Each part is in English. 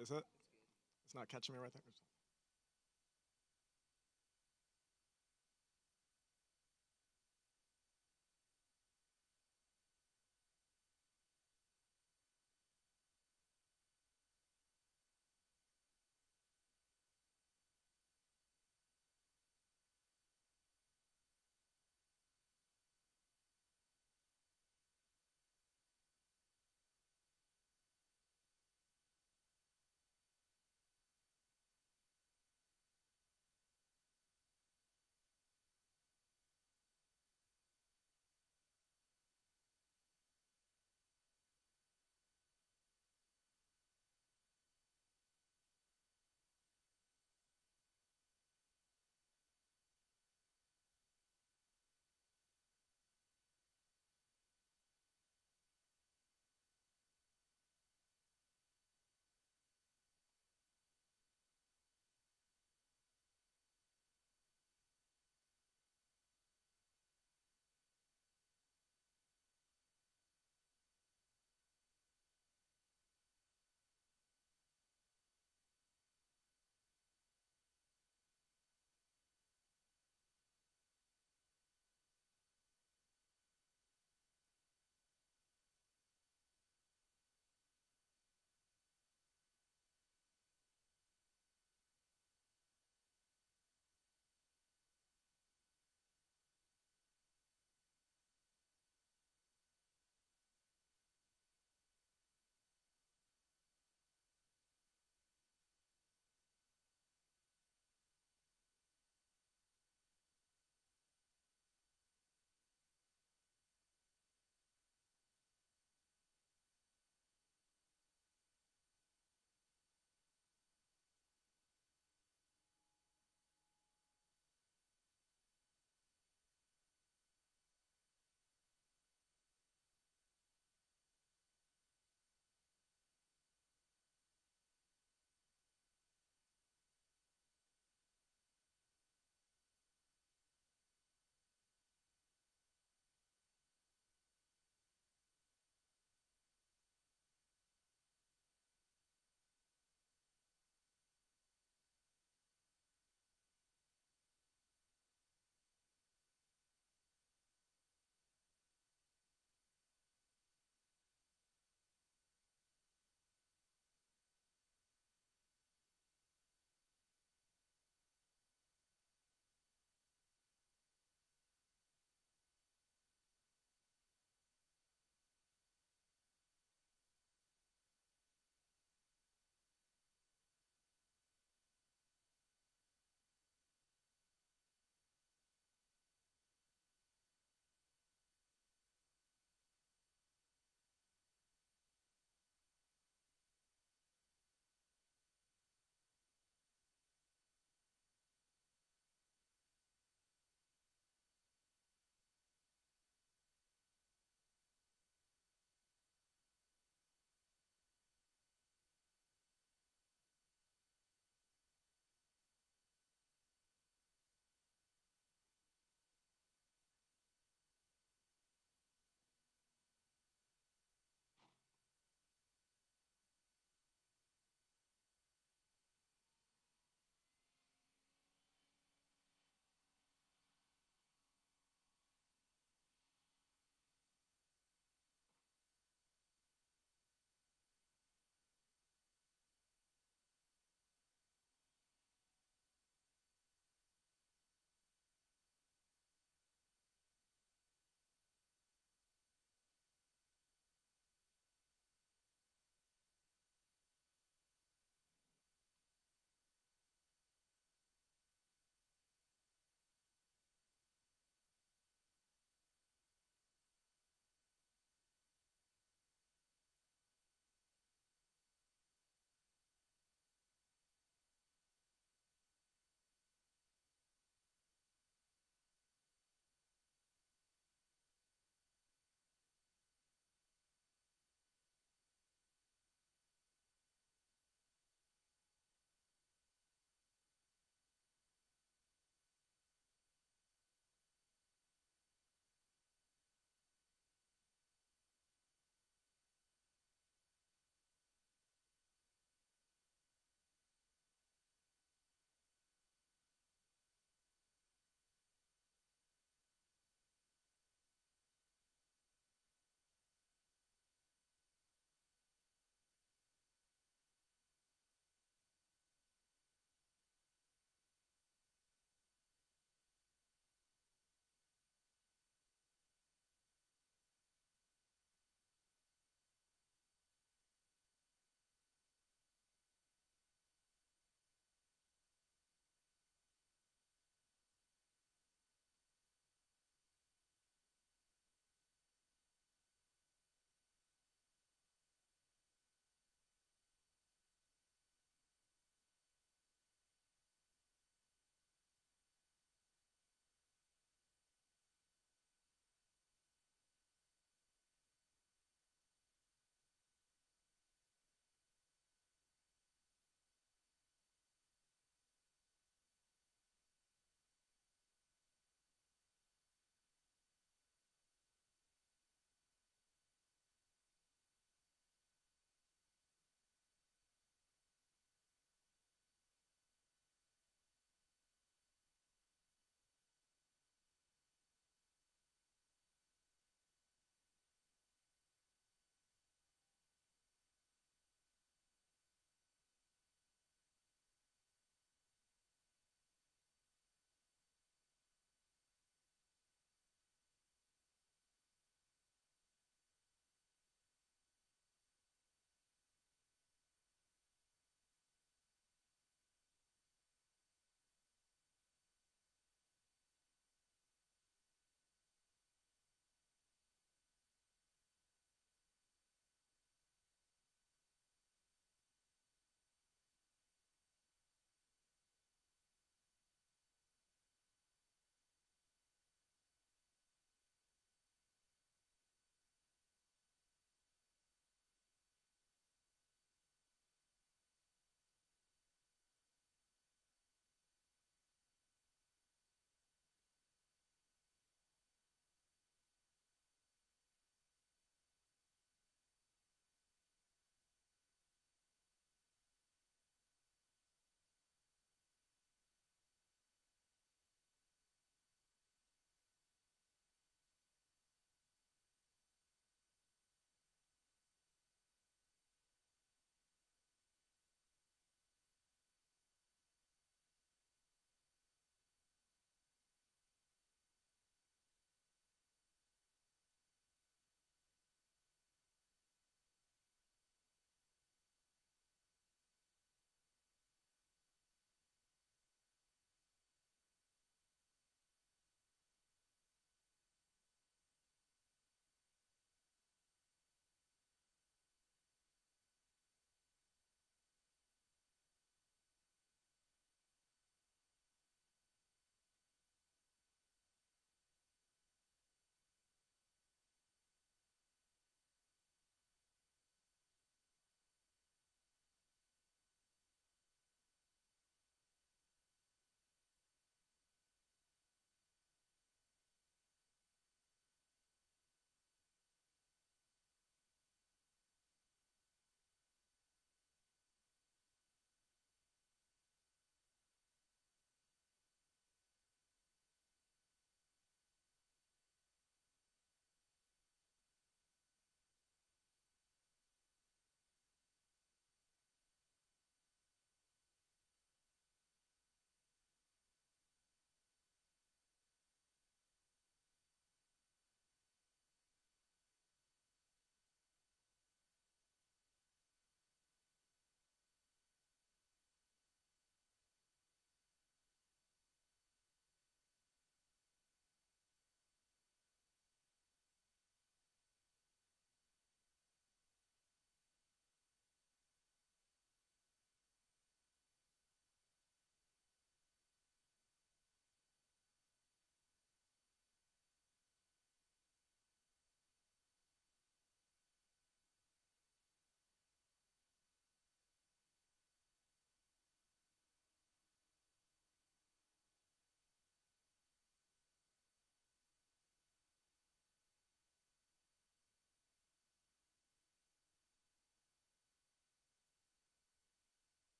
Is it? It's not catching me right there.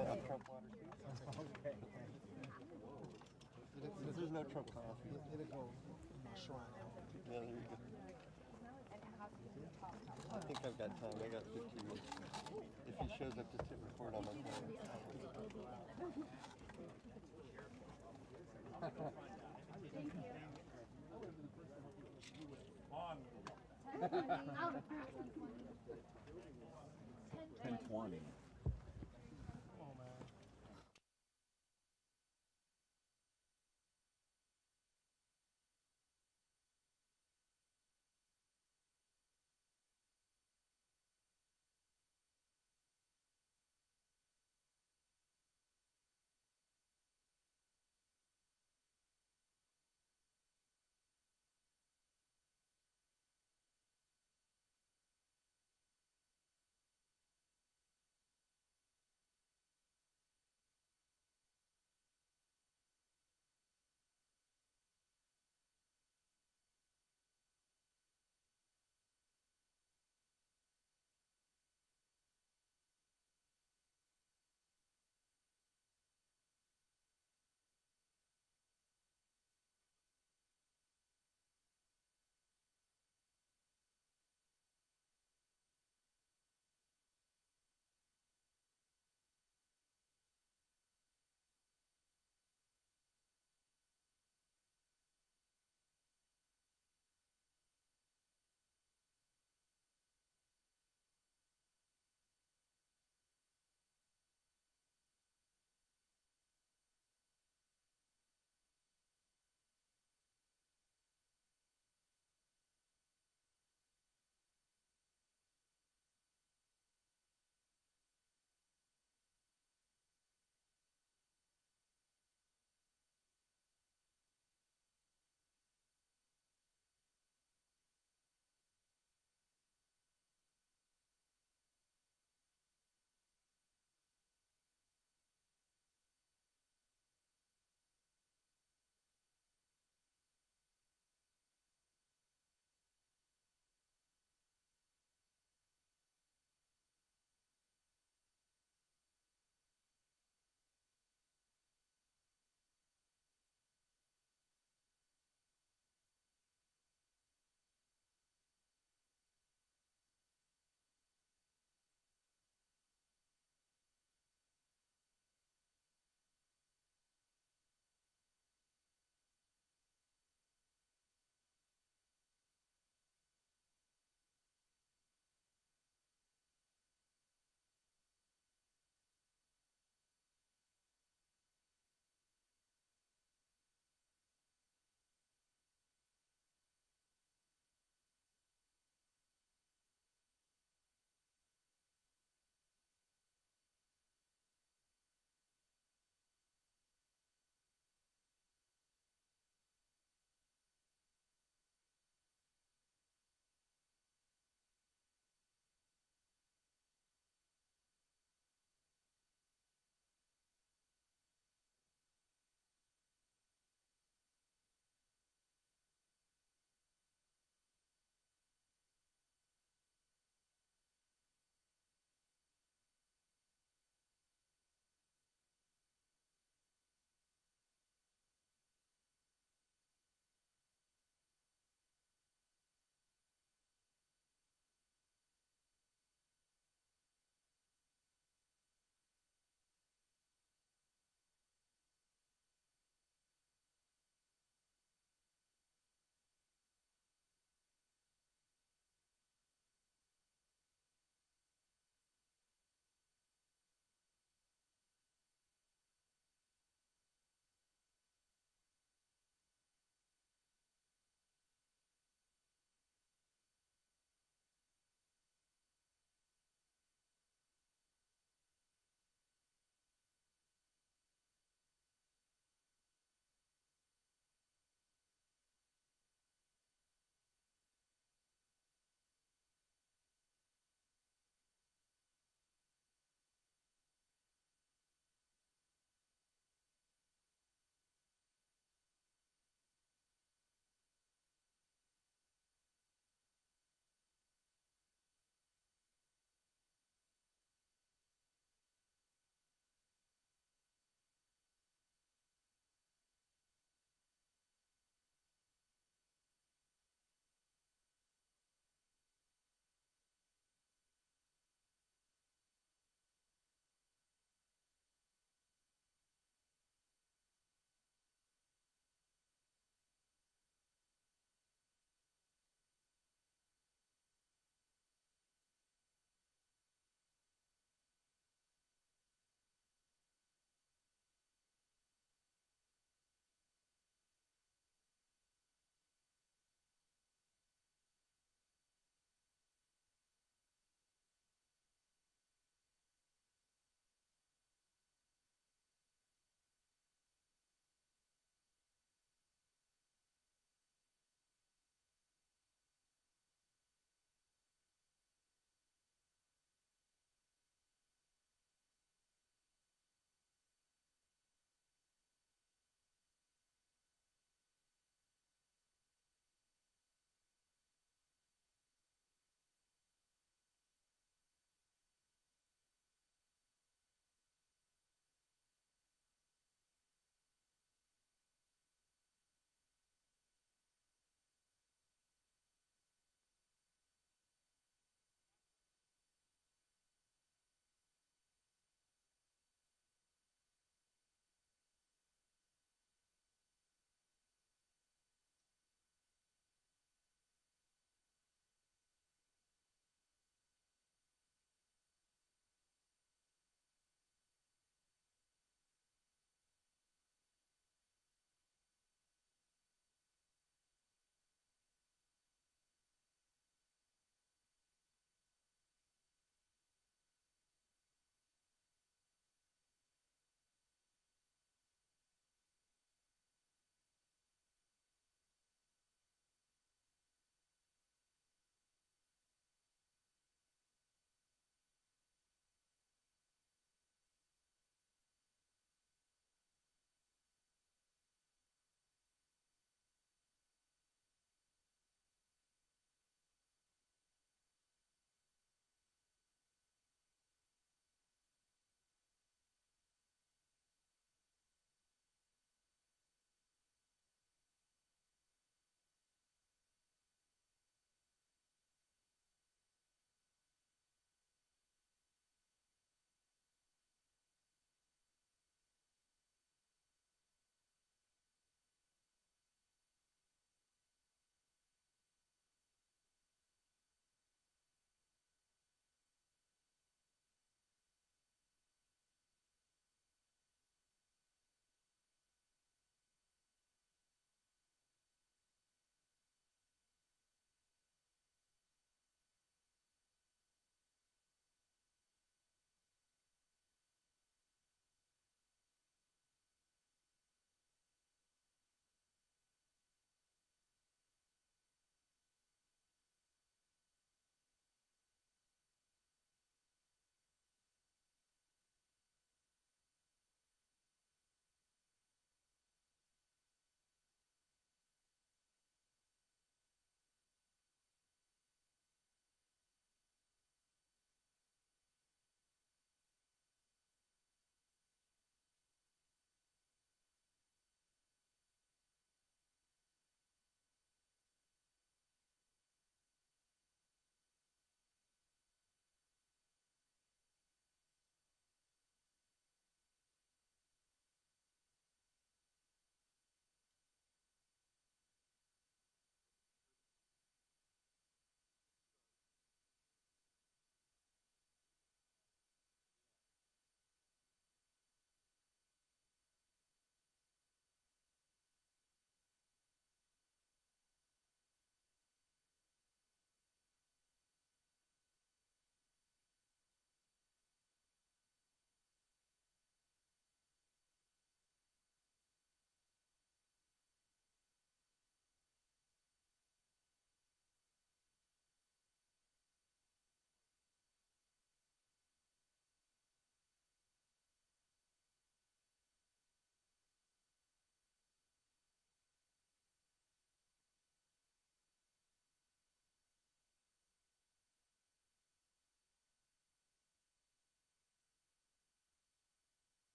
Trump water too. Okay. There's no Trump coffee. It'll go in my shrine. Yeah, there you go. I think I've got time. I got 15 minutes. If he shows up to record on my phone. On. 10:20.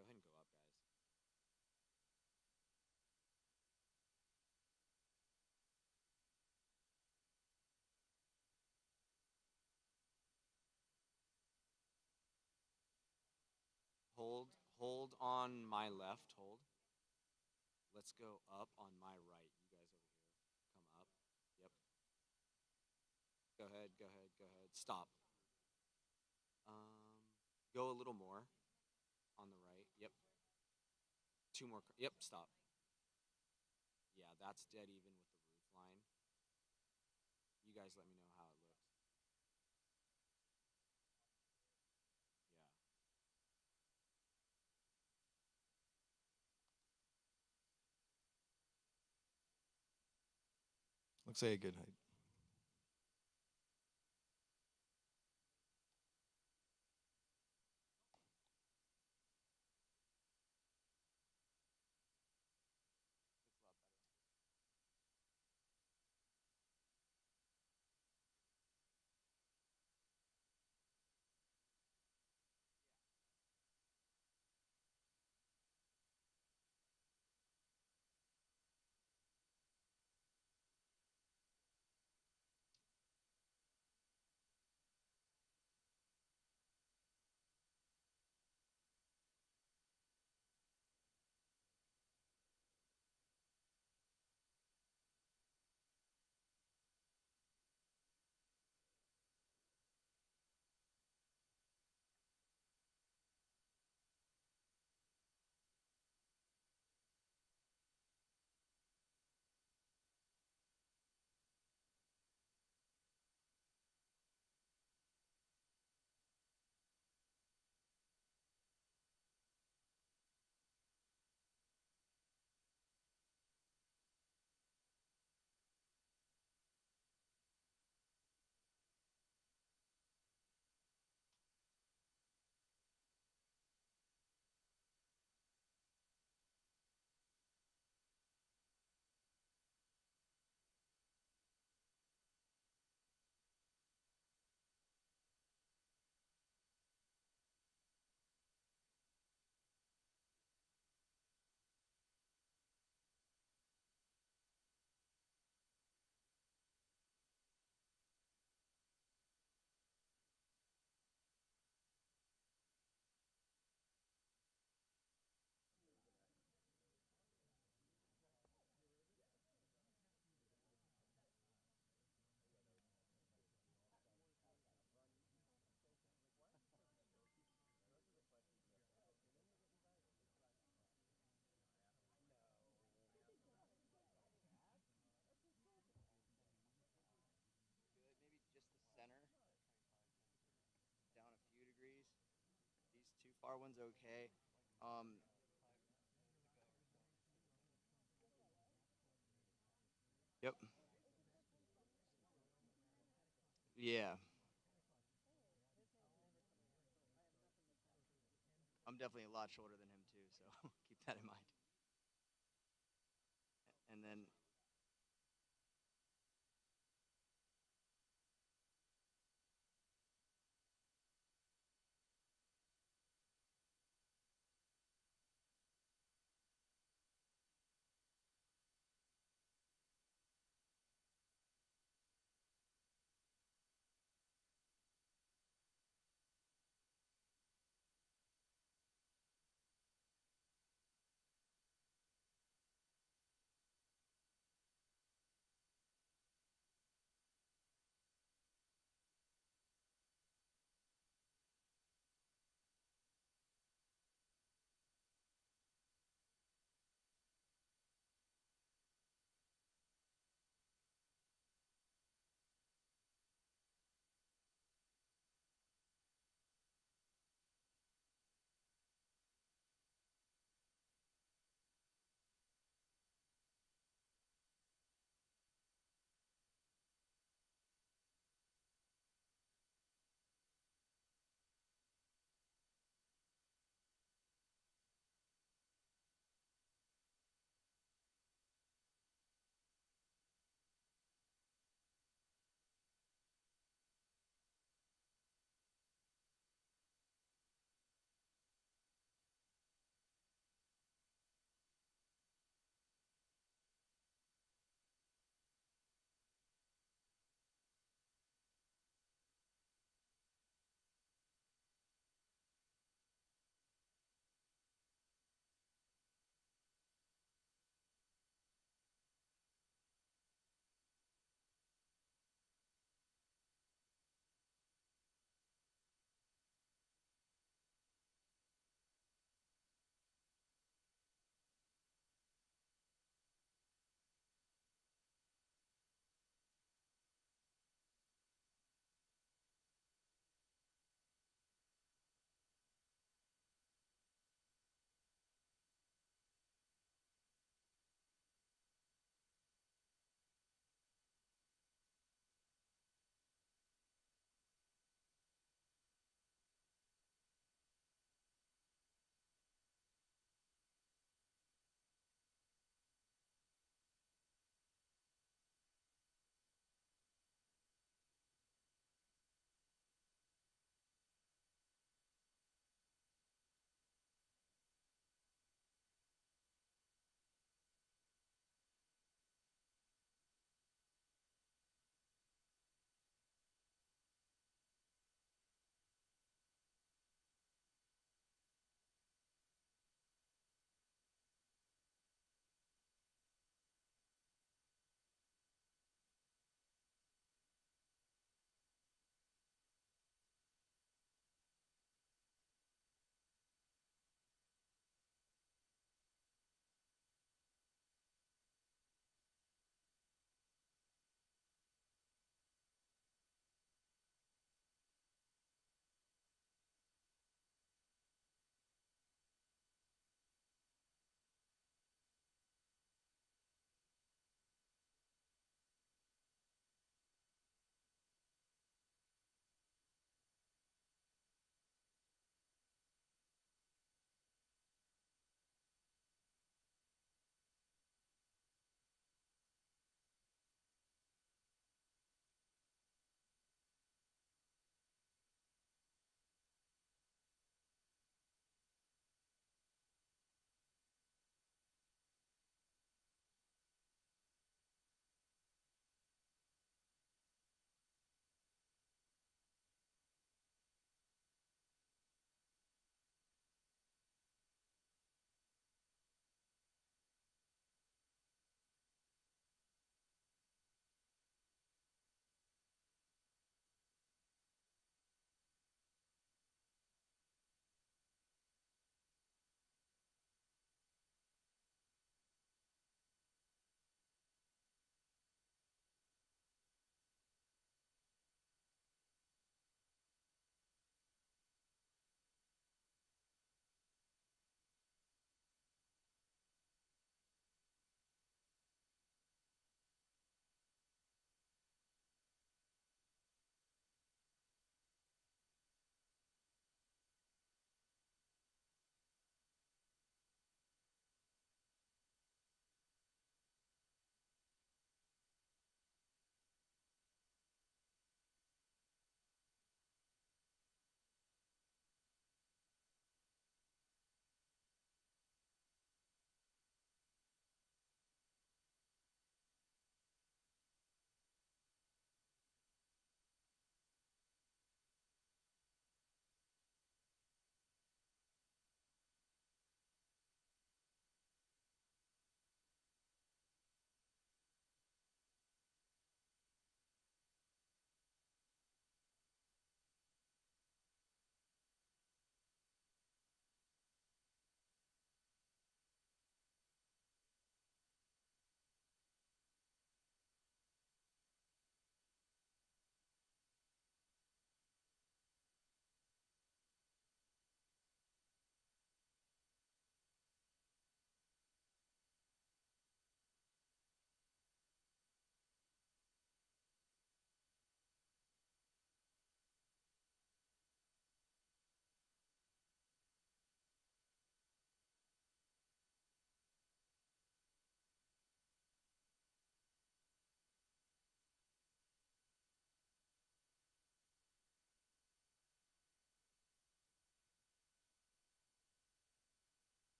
go ahead and go up, guys. Hold, hold on my left. Hold. Let's go up on my right. You guys over here. Come up. Yep. Go ahead. Go ahead. Go ahead. Stop. Go a little more on the right. Yep. Two more. Yep. Stop. Yeah, that's dead even with the roof line. You guys let me know how it looks. Yeah. Looks like a good height. Looks a lot better. Good. Maybe just the center. Down a few degrees. These two far ones okay. Um, yep. Yeah. I'm definitely a lot shorter than him too, so keep that in mind. And then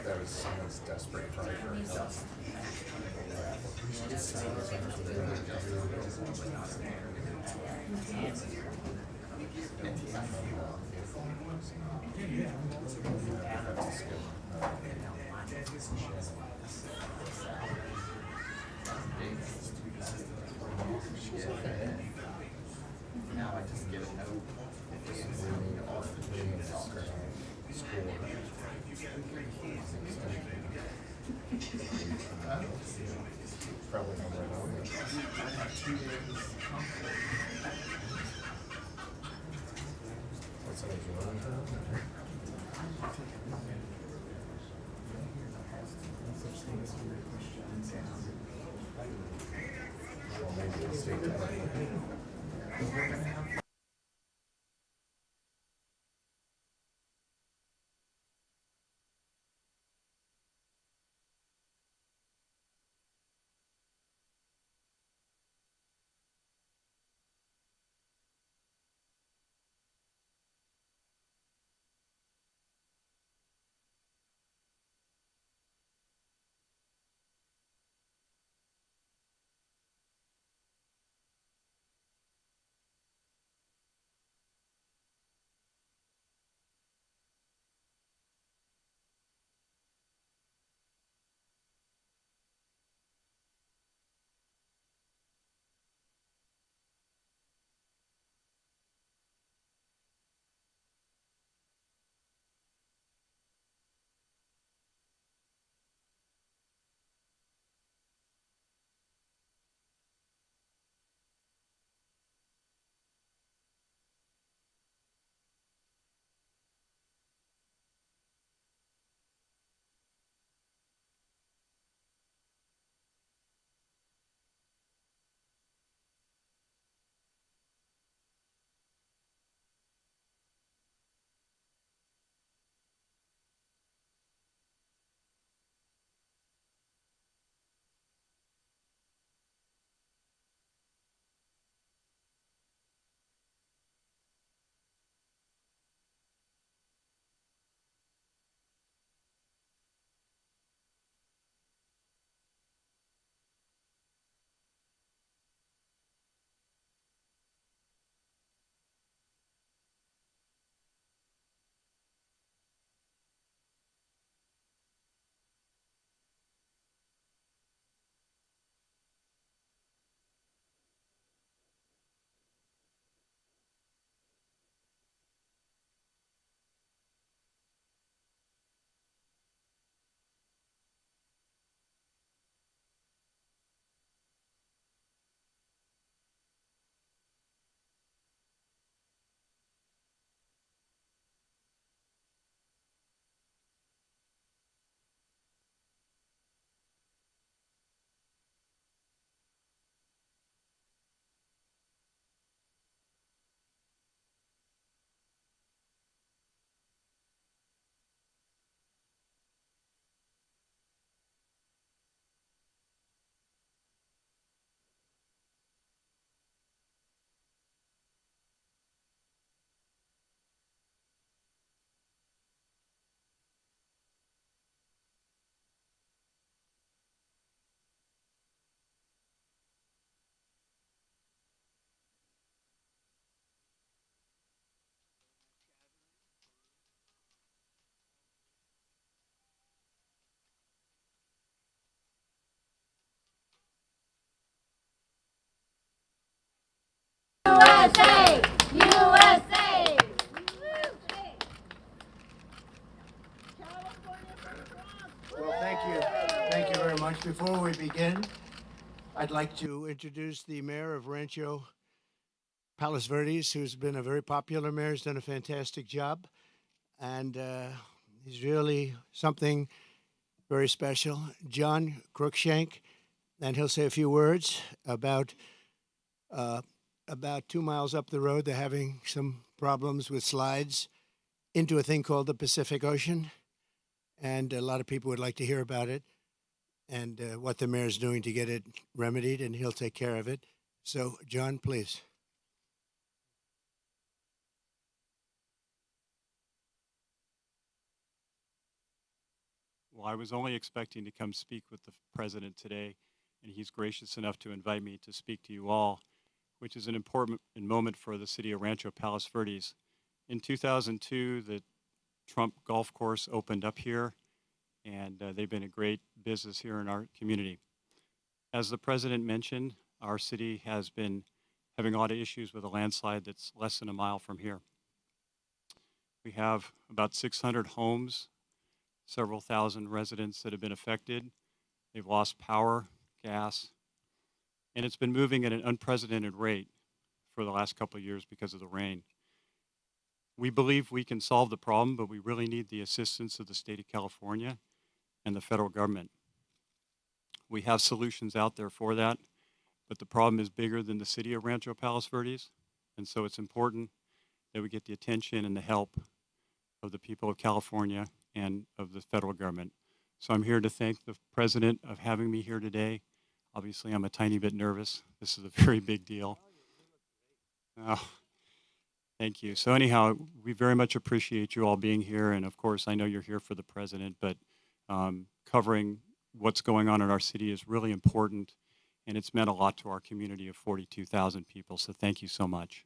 That was someone's desperate cry for help. Now I just get a note. Reading off the score. Probably not right on. What's that, you want to well, maybe it'll stay that way. USA! USA! Well, thank you. Thank you very much. Before we begin, I'd like to introduce the mayor of Rancho Palos Verdes, who's been a very popular mayor. He's done a fantastic job, and he's really something very special. John Cruickshank, and he'll say a few words about about 2 miles up the road, they're having some problems with slides into a thing called the Pacific Ocean. And a lot of people would like to hear about it and what the mayor's doing to get it remedied, and he'll take care of it. So, John, please. Well, I was only expecting to come speak with the president today, and he's gracious enough to invite me to speak to you all, which is an important moment for the city of Rancho Palos Verdes. In 2002, the Trump Golf Course opened up here, and they've been a great business here in our community. As the president mentioned, our city has been having a lot of issues with a landslide that's less than a mile from here. We have about 600 homes, several thousand residents that have been affected. They've lost power, gas, and it's been moving at an unprecedented rate for the last couple of years because of the rain. We believe we can solve the problem, but we really need the assistance of the state of California and the federal government. We have solutions out there for that, but the problem is bigger than the city of Rancho Palos Verdes, and so it's important that we get the attention and the help of the people of California and of the federal government. So I'm here to thank the president of having me here today. Obviously, I'm a tiny bit nervous. This is a very big deal. Oh, thank you. So anyhow, we very much appreciate you all being here. And of course, I know you're here for the president, but covering what's going on in our city is really important. And it's meant a lot to our community of 42,000 people. So thank you so much.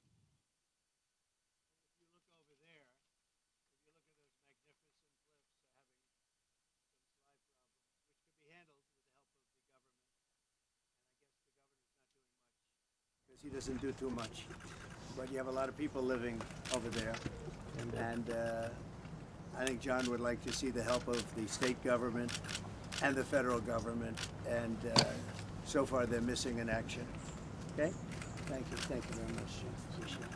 He doesn't do too much, but you have a lot of people living over there, and I think John would like to see the help of the state government and the federal government, and so far they're missing in action. Okay? Thank you very much. Appreciate it.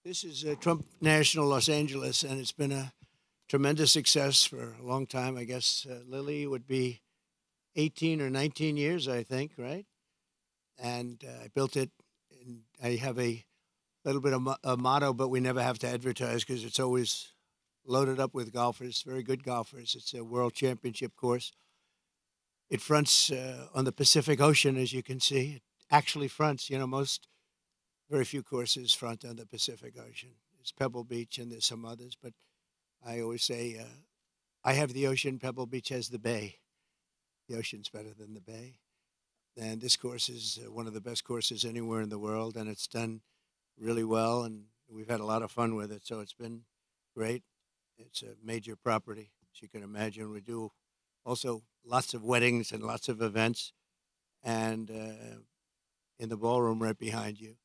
This is Trump National Los Angeles, and it's been a tremendous success for a long time. I guess Lily would be 18 or 19 years, I think, right? And I built it, and I have a little bit of a motto, but we never have to advertise because it's always loaded up with golfers, very good golfers. It's a world championship course. It fronts on the Pacific Ocean, as you can see. It actually fronts, very few courses front on the Pacific Ocean. There's Pebble Beach and there's some others, but I always say I have the ocean, Pebble Beach has the bay. The ocean's better than the bay. And this course is one of the best courses anywhere in the world, and it's done really well, and we've had a lot of fun with it, so it's been great. It's a major property, as you can imagine. We do also lots of weddings and lots of events, and in the ballroom right behind you.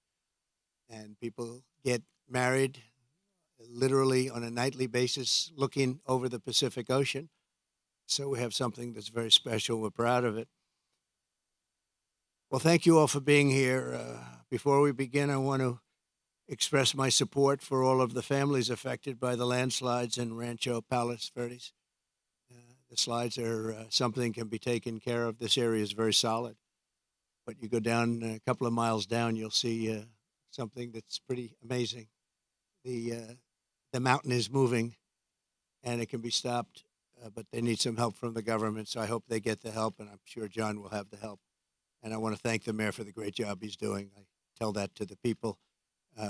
And people get married literally on a nightly basis looking over the Pacific Ocean. So we have something that's very special. We're proud of it. Well, thank you all for being here. Before we begin, I want to express my support for all of the families affected by the landslides in Rancho Palos Verdes. The slides are something can be taken care of. This area is very solid. But you go down a couple of miles down, you'll see something that's pretty amazing. The mountain is moving, and it can be stopped. But they need some help from the government, so I hope they get the help, and I'm sure John will have the help. And I want to thank the mayor for the great job he's doing. I tell that to the people,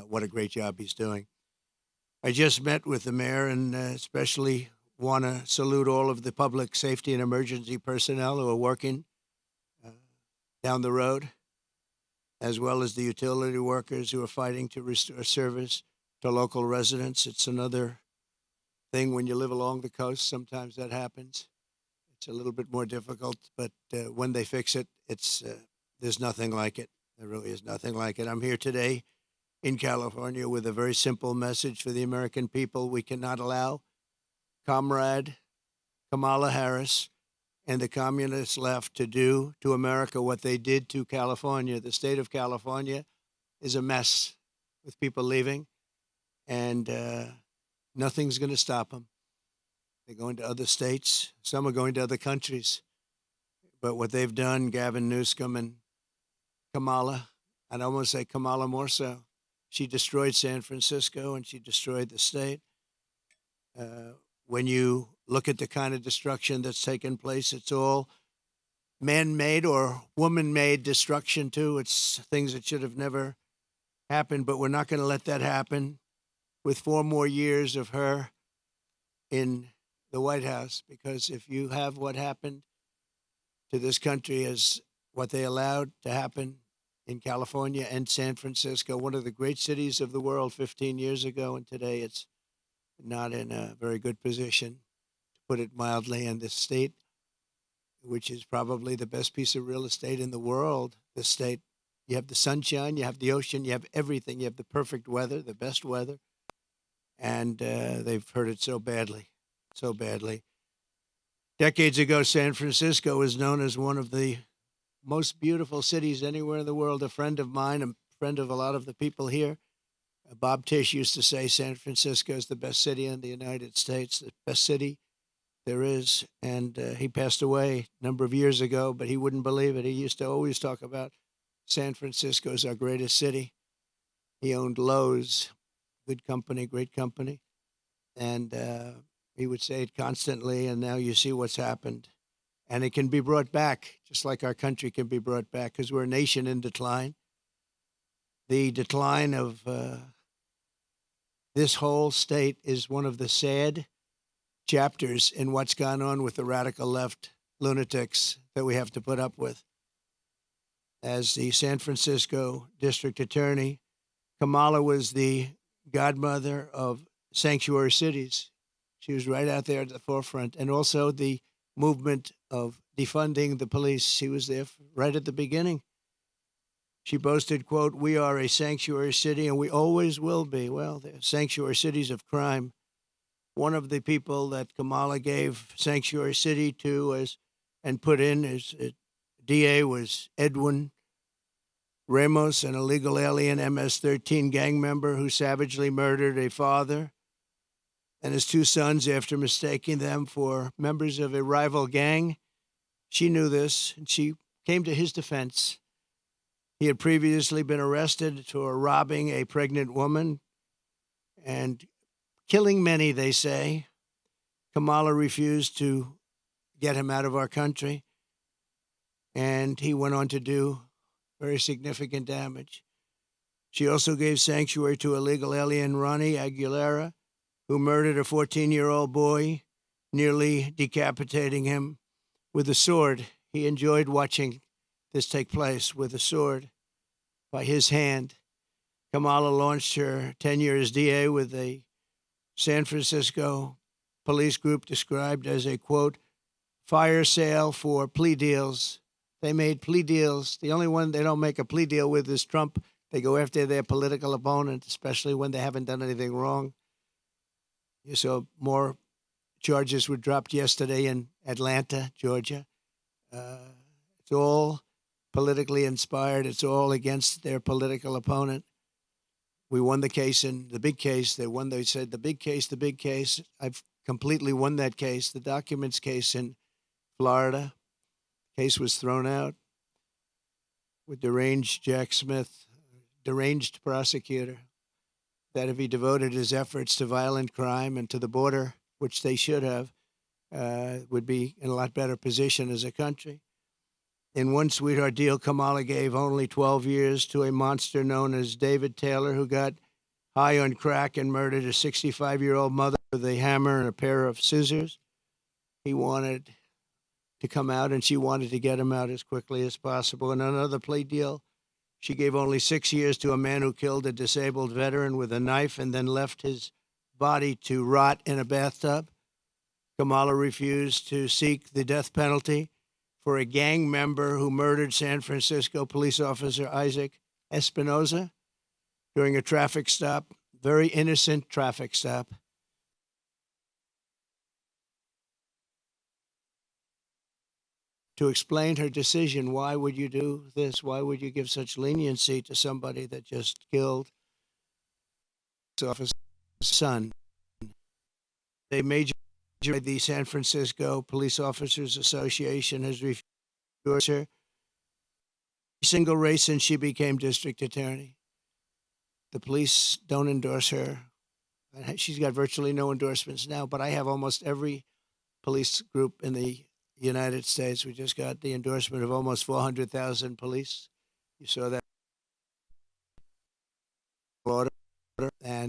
what a great job he's doing. I just met with the mayor and especially want to salute all of the public safety and emergency personnel who are working down the road, as well as the utility workers who are fighting to restore service to local residents. It's another thing when you live along the coast. Sometimes that happens. It's a little bit more difficult, but when they fix it, there's nothing like it. There really is nothing like it. I'm here today in California with a very simple message for the American people. We cannot allow Comrade Kamala Harris and the communist left to do to America what they did to California. The state of California is a mess with people leaving, and nothing's going to stop them. They're going to other states. Some are going to other countries. But what they've done, Gavin Newsom and Kamala, I'd almost say Kamala more so. She destroyed San Francisco and she destroyed the state. When you look at the kind of destruction that's taken place, it's all man-made or woman-made destruction too. It's things that should have never happened, but we're not going to let that happen with 4 more years of her in the White House, because if you have what happened to this country as what they allowed to happen in California and San Francisco, one of the great cities of the world 15 years ago, and today it's not in a very good position, to put it mildly, in this state, which is probably the best piece of real estate in the world. This state, you have the sunshine, you have the ocean, you have everything, you have the perfect weather, the best weather, and they've hurt it so badly, so badly. Decades ago, San Francisco was known as one of the most beautiful cities anywhere in the world. A friend of mine, a friend of a lot of the people here, Bob Tisch, used to say San Francisco is the best city in the United States, the best city there is. And he passed away a number of years ago, but he wouldn't believe it. He used to always talk about San Francisco as our greatest city. He owned Lowe's, good company, great company. And he would say it constantly, and now you see what's happened. And it can be brought back, just like our country can be brought back, because we're a nation in decline. The decline of this whole state is one of the sad chapters in what's gone on with the radical left lunatics that we have to put up with. As the San Francisco district attorney, Kamala was the godmother of sanctuary cities. She was right out there at the forefront, and also the movement of defunding the police. She was there right at the beginning. She boasted, quote, "We are a sanctuary city and we always will be." Well, they're sanctuary cities of crime. One of the people that Kamala gave sanctuary city to and put in as DA was Edwin Ramos, an illegal alien MS-13 gang member who savagely murdered a father and his 2 sons after mistaking them for members of a rival gang. She knew this, and she came to his defense. He had previously been arrested for robbing a pregnant woman and killing many, they say. Kamala refused to get him out of our country, and he went on to do very significant damage. She also gave sanctuary to illegal alien Ronnie Aguilera, who murdered a 14-year-old boy, nearly decapitating him with a sword. He enjoyed watching this take place with a sword by his hand. Kamala launched her tenure as DA with a San Francisco police group described as a, quote, fire sale for plea deals. They made plea deals. The only one they don't make a plea deal with is Trump. They go after their political opponent, especially when they haven't done anything wrong. You saw more charges were dropped yesterday in Atlanta, Georgia. It's all politically inspired. It's all against their political opponent. We won the case in the big case. They said the big case, the big case. I've completely won that case. The documents case in Florida. Case was thrown out with deranged Jack Smith, deranged prosecutor, that if he devoted his efforts to violent crime and to the border, which they should have, would be in a lot better position as a country. In one sweetheart deal, Kamala gave only 12 years to a monster known as David Taylor, who got high on crack and murdered a 65-year-old mother with a hammer and a pair of scissors. He wanted to come out, and she wanted to get him out as quickly as possible. In another plea deal, she gave only 6 years to a man who killed a disabled veteran with a knife and then left his body to rot in a bathtub. Kamala refused to seek the death penalty for a gang member who murdered San Francisco police officer Isaac Espinoza during a traffic stop, very innocent traffic stop. To explain her decision, why would you do this? Why would you give such leniency to somebody that just killed his officer's son? A major, the San Francisco Police Officers Association has refused endorse her. Single race since she became district attorney. The police don't endorse her. She's got virtually no endorsements now, but I have almost every police group in the United States. We just got the endorsement of almost 400,000 police. You saw that order, and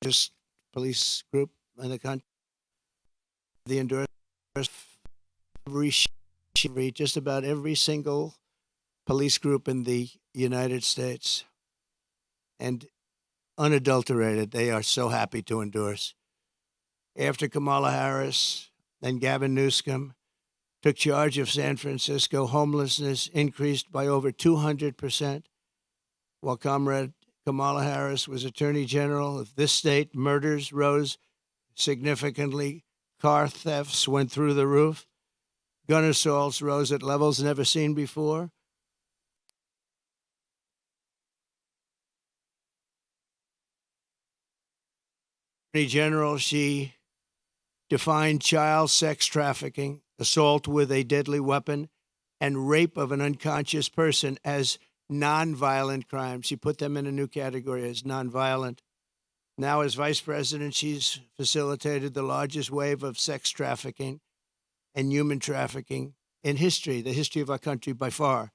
just police group in the country. The endorsement every just about every single police group in the United States, and unadulterated. They are so happy to endorse. After Kamala Harris and Gavin Newsom took charge of San Francisco, homelessness increased by over 200%. While Comrade Kamala Harris was Attorney General of this state, murders rose significantly. Car thefts went through the roof. Gun assaults rose at levels never seen before. Attorney General, she defined child sex trafficking, assault with a deadly weapon, and rape of an unconscious person as nonviolent crimes. She put them in a new category as nonviolent. Now, as vice president, she's facilitated the largest wave of sex trafficking and human trafficking in history, the history of our country by far.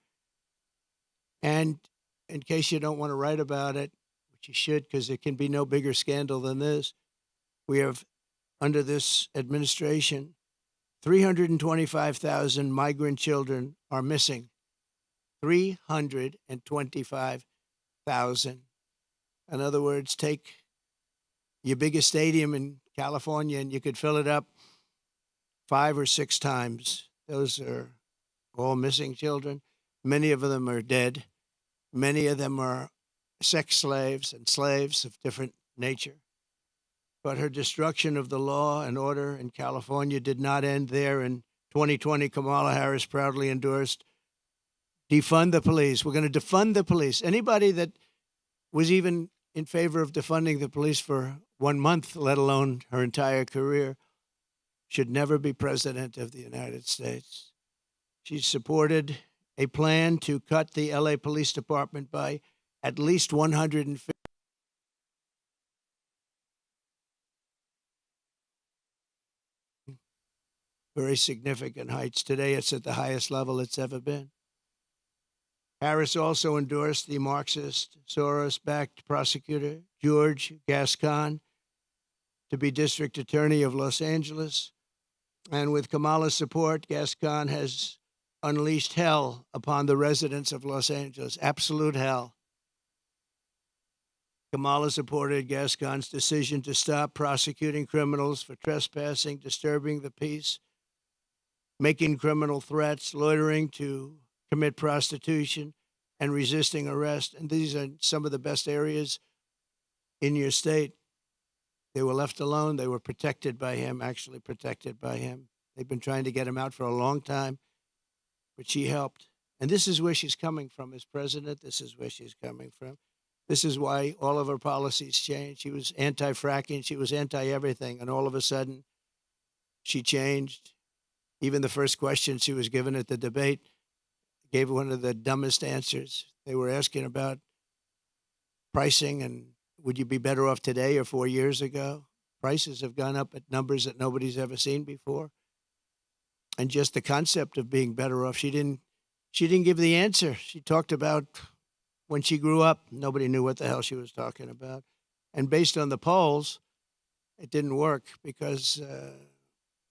And in case you don't want to write about it, which you should, because there can be no bigger scandal than this, we have, under this administration, 325,000 migrant children are missing. 325,000. In other words, take your biggest stadium in California and you could fill it up 5 or 6 times. Those are all missing children. Many of them are dead. Many of them are sex slaves and slaves of different nature. But her destruction of the law and order in California did not end there. In 2020, Kamala Harris proudly endorsed defund the police. We're going to defund the police. Anybody that was even in favor of defunding the police for 1 month, let alone her entire career, should never be president of the United States. She supported a plan to cut the LA Police Department by at least 150. Very significant heights. Today, it's at the highest level it's ever been. Harris also endorsed the Marxist, Soros-backed prosecutor, George Gascon, to be district attorney of Los Angeles. And with Kamala's support, Gascon has unleashed hell upon the residents of Los Angeles, absolute hell. Kamala supported Gascon's decision to stop prosecuting criminals for trespassing, disturbing the peace, making criminal threats, loitering to commit prostitution, and resisting arrest. And these are some of the best areas in your state. They were left alone. They were protected by him, actually protected by him. They've been trying to get him out for a long time, but she helped. And this is where she's coming from as president. This is where she's coming from. This is why all of her policies changed. She was anti-fracking. She was anti-everything. And all of a sudden, she changed. Even the first question she was given at the debate gave one of the dumbest answers. They were asking about pricing and would you be better off today or 4 years ago? Prices have gone up at numbers that nobody's ever seen before. And just the concept of being better off, she didn't give the answer. She talked about when she grew up, nobody knew what the hell she was talking about. And based on the polls, it didn't work because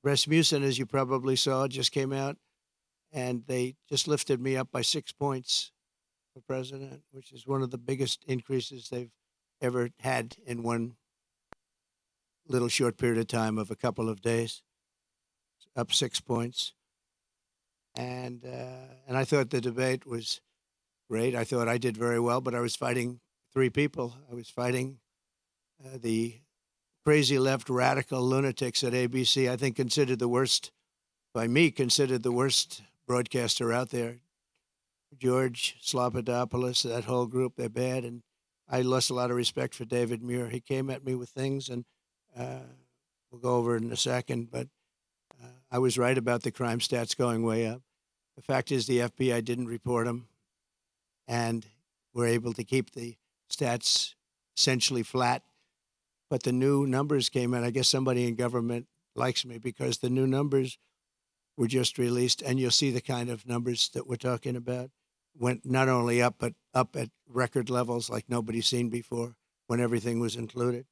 Rasmussen, as you probably saw, just came out and they just lifted me up by 6 points for president, which is one of the biggest increases they've ever had in one little short period of time of a couple of days, up 6 points. And I thought the debate was great. I thought I did very well, but I was fighting 3 people. I was fighting the crazy left radical lunatics at ABC, I think considered the worst, by me, considered the worst broadcaster out there. George Slopadopoulos, that whole group, they're bad. And I lost a lot of respect for David Muir. He came at me with things, and we'll go over it in a second, but I was right about the crime stats going way up. The fact is, the FBI didn't report them, and we're able to keep the stats essentially flat. But the new numbers came in. I guess somebody in government likes me because the new numbers were just released, and you'll see the kind of numbers that we're talking about went not only up, but up at record levels like nobody's seen before when everything was included.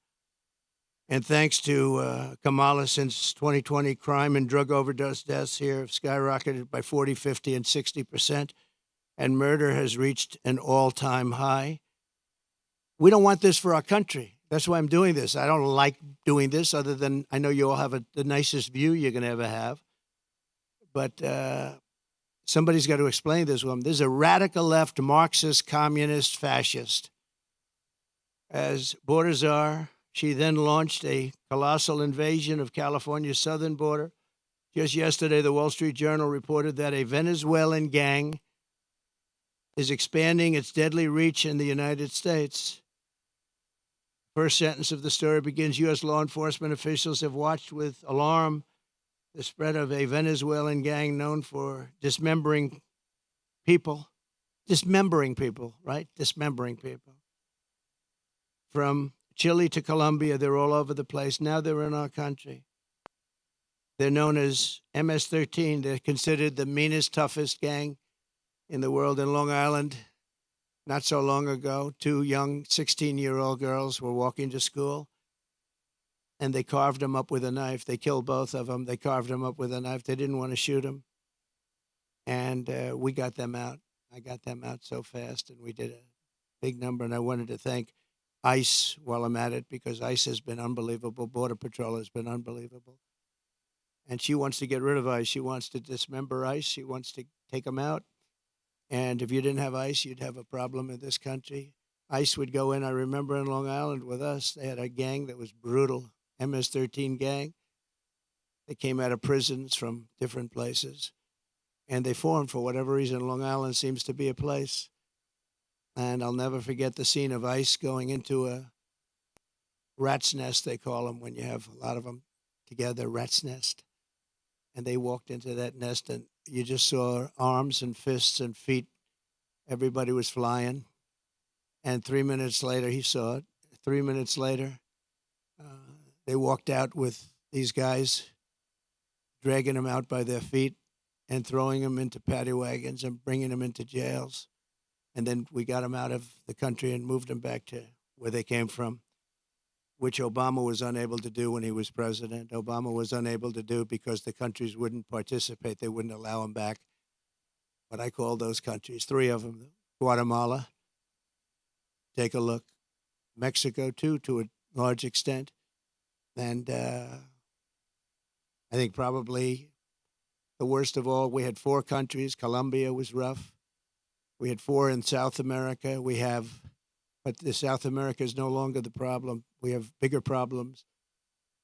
And thanks to Kamala, since 2020, crime and drug overdose deaths here have skyrocketed by 40, 50, and 60%, and murder has reached an all-time high. We don't want this for our country. That's why I'm doing this. I don't like doing this, other than I know you all have the nicest view you're going to ever have. But somebody's got to explain this woman. This is a radical left, Marxist, communist, fascist. As border czar, she then launched a colossal invasion of California's southern border. Just yesterday, the Wall Street Journal reported that a Venezuelan gang is expanding its deadly reach in the United States. First sentence of the story begins, U.S. law enforcement officials have watched with alarm the spread of a Venezuelan gang known for dismembering people. Dismembering people, right? Dismembering people. From Chile to Colombia, they're all over the place. Now they're in our country. They're known as MS-13. They're considered the meanest, toughest gang in the world. In Long Island, not so long ago, two young 16-year-old girls were walking to school, and they carved them up with a knife. They killed both of them. They carved them up with a knife. They didn't want to shoot them. And we got them out. I got them out so fast, and we did a big number. And I wanted to thank ICE while I'm at it, because ICE has been unbelievable. Border Patrol has been unbelievable. And she wants to get rid of ICE. She wants to dismember ICE. She wants to take them out. And if you didn't have ICE, you'd have a problem in this country. ICE would go in. I remember in Long Island with us, they had a gang that was brutal, MS-13 gang. They came out of prisons from different places. And they formed, for whatever reason, Long Island seems to be a place. And I'll never forget the scene of ICE going into a rat's nest, they call them, when you have a lot of them together, rat's nest. And they walked into that nest, and you just saw arms and fists and feet. Everybody was flying. And 3 minutes later, he saw it. 3 minutes later, they walked out with these guys, dragging them out by their feet and throwing them into paddy wagons and bringing them into jails. And then we got them out of the country and moved them back to where they came from, which Obama was unable to do when he was president. Obama was unable to do because the countries wouldn't participate. They wouldn't allow them back. But I called those countries, three of them. Guatemala, take a look. Mexico, too, to a large extent. And I think probably the worst of all, we had four countries. Colombia was rough. We had four in South America. But the South America is no longer the problem. We have bigger problems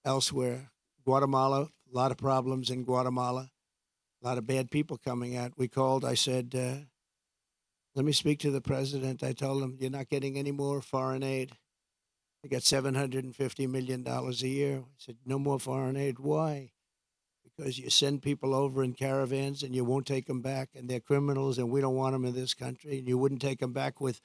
elsewhere. Guatemala, a lot of problems in Guatemala. A lot of bad people coming out. We called, I said, let me speak to the president. I told him, you're not getting any more foreign aid. They got $750 million a year. I said, no more foreign aid. Why? Because you send people over in caravans and you won't take them back, and they're criminals, and we don't want them in this country. And you wouldn't take them back with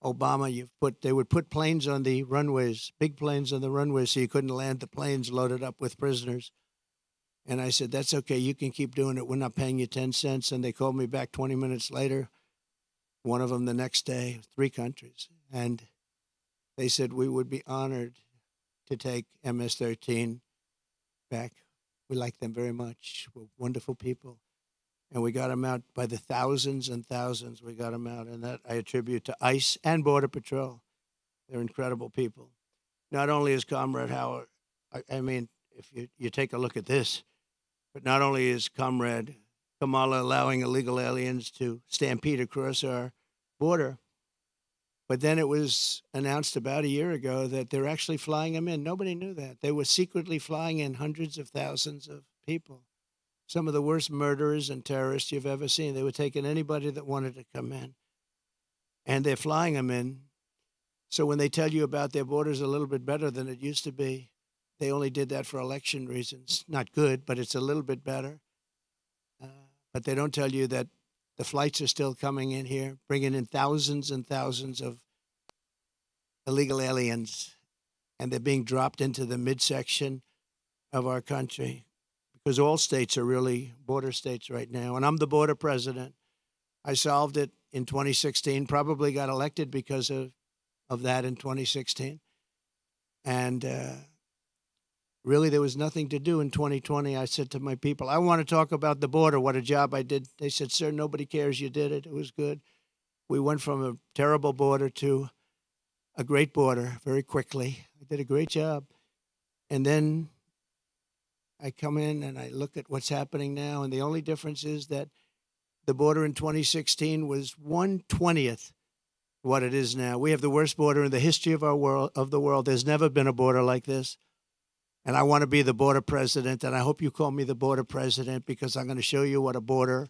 Obama. They would put planes on the runways, big planes on the runways, so you couldn't land the planes loaded up with prisoners. And I said, that's okay. You can keep doing it. We're not paying you 10 cents. And they called me back 20 minutes later, one of them the next day, three countries. And they said we would be honored to take MS-13 back. We like them very much. We're wonderful people. And we got them out by the thousands and thousands. We got them out. And that I attribute to ICE and Border Patrol. They're incredible people. Not only is Comrade Howard, I mean, if you take a look at this, but not only is Comrade Kamala allowing illegal aliens to stampede across our border, but then it was announced about a year ago that they're actually flying them in. Nobody knew that. They were secretly flying in hundreds of thousands of people. Some of the worst murderers and terrorists you've ever seen. They were taking anybody that wanted to come in. And they're flying them in. So when they tell you about their borders a little bit better than it used to be, they only did that for election reasons. Not good, but it's a little bit better. But they don't tell you that The flights are still coming in here, bringing in thousands and thousands of illegal aliens, and they're being dropped into the midsection of our country because all states are really border states right now. And I'm the border president. I solved it in 2016, probably got elected because of that in 2016. And really, there was nothing to do in 2020. I said to my people, I want to talk about the border, what a job I did. They said, sir, nobody cares you did it. It was good. We went from a terrible border to a great border very quickly. I did a great job. And then I come in and I look at what's happening now, and the only difference is that the border in 2016 was 1/20th what it is now. We have the worst border in the history of the world. There's never been a border like this. And I want to be the border president, and I hope you call me the border president because I'm going to show you what a border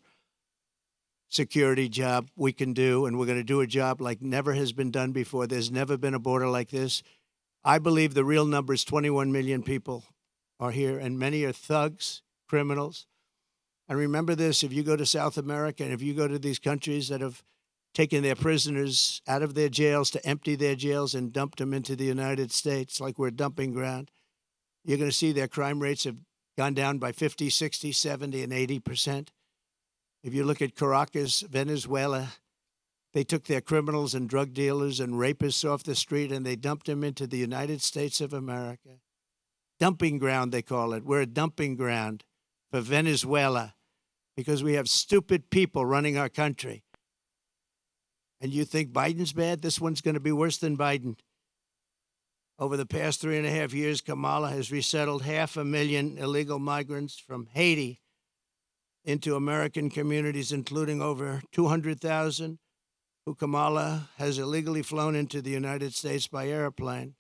security job we can do, and we're going to do a job like never has been done before. There's never been a border like this. I believe the real number is 21 million people are here, and many are thugs, criminals. And remember this, if you go to South America and if you go to these countries that have taken their prisoners out of their jails to empty their jails and dumped them into the United States like we're a dumping ground, you're going to see their crime rates have gone down by 50, 60, 70, and 80%. If you look at Caracas, Venezuela, they took their criminals and drug dealers and rapists off the street and they dumped them into the United States of America. Dumping ground, they call it. We're a dumping ground for Venezuela because we have stupid people running our country. And you think Biden's bad? This one's going to be worse than Biden. Over the past 3.5 years, Kamala has resettled 500,000 illegal migrants from Haiti into American communities, including over 200,000 who Kamala has illegally flown into the United States by airplane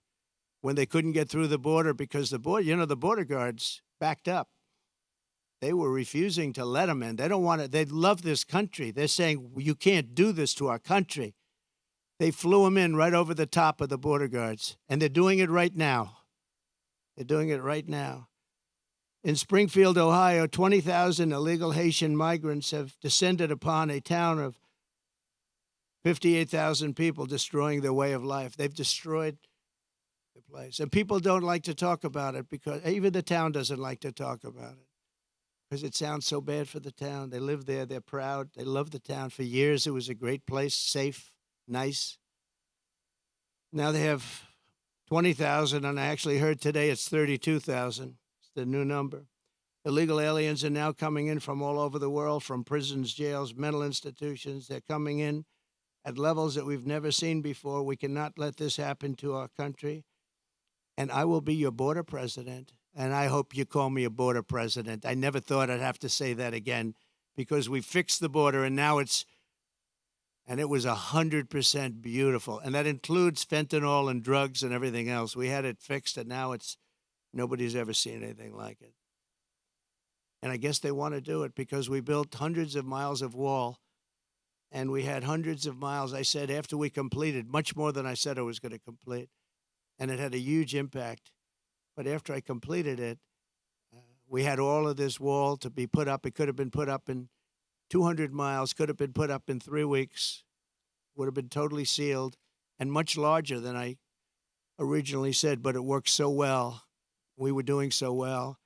when they couldn't get through the border because the border guards backed up. They were refusing to let them in. They don't want it. They love this country. They're saying, you can't do this to our country. They flew them in right over the top of the border guards, and they're doing it right now. They're doing it right now. In Springfield, Ohio, 20,000 illegal Haitian migrants have descended upon a town of 58,000 people, destroying their way of life. They've destroyed the place. And people don't like to talk about it because even the town doesn't like to talk about it because it sounds so bad for the town. They live there. They're proud. They love the town. For years, it was a great place, safe, nice. Now they have 20,000, and I actually heard today it's 32,000. It's the new number. Illegal aliens are now coming in from all over the world, from prisons, jails, mental institutions. They're coming in at levels that we've never seen before. We cannot let this happen to our country. And I will be your border president, and I hope you call me a border president. I never thought I'd have to say that again because we fixed the border, and now it was 100% beautiful. And that includes fentanyl and drugs and everything else. We had it fixed, and now nobody's ever seen anything like it. And I guess they want to do it because we built hundreds of miles of wall, and we had hundreds of miles, I said, after we completed, much more than I said I was going to complete. And it had a huge impact. But after I completed it, we had all of this wall to be put up. It could have been put up in 200 miles, could have been put up in 3 weeks, would have been totally sealed and much larger than I originally said, but it worked so well. We were doing so well.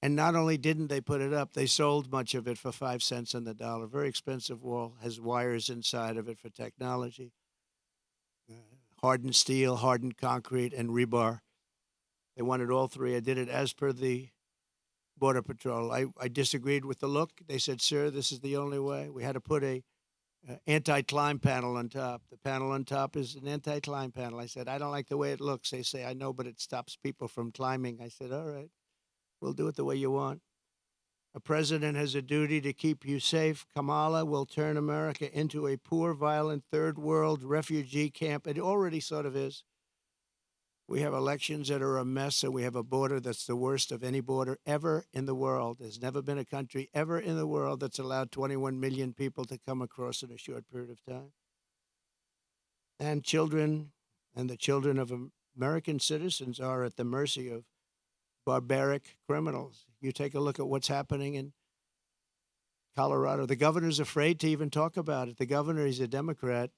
And not only didn't they put it up, they sold much of it for 5 cents on the dollar. Very expensive wall, has wires inside of it for technology. Hardened steel, hardened concrete, and rebar. They wanted all three. I did it as per the Border Patrol. I disagreed with the look. They said, sir, this is the only way. We had to put a anti-climb panel on top. The panel on top is an anti-climb panel. I said, I don't like the way it looks. They say, I know, but it stops people from climbing. I said, all right, we'll do it the way you want. A president has a duty to keep you safe. Kamala will turn America into a poor, violent, third world refugee camp. It already sort of is. We have elections that are a mess, and we have a border that's the worst of any border ever in the world. There's never been a country ever in the world that's allowed 21 million people to come across in a short period of time. And children and the children of American citizens are at the mercy of barbaric criminals. You take a look at what's happening in Colorado. The governor's afraid to even talk about it. The governor, he's a Democrat.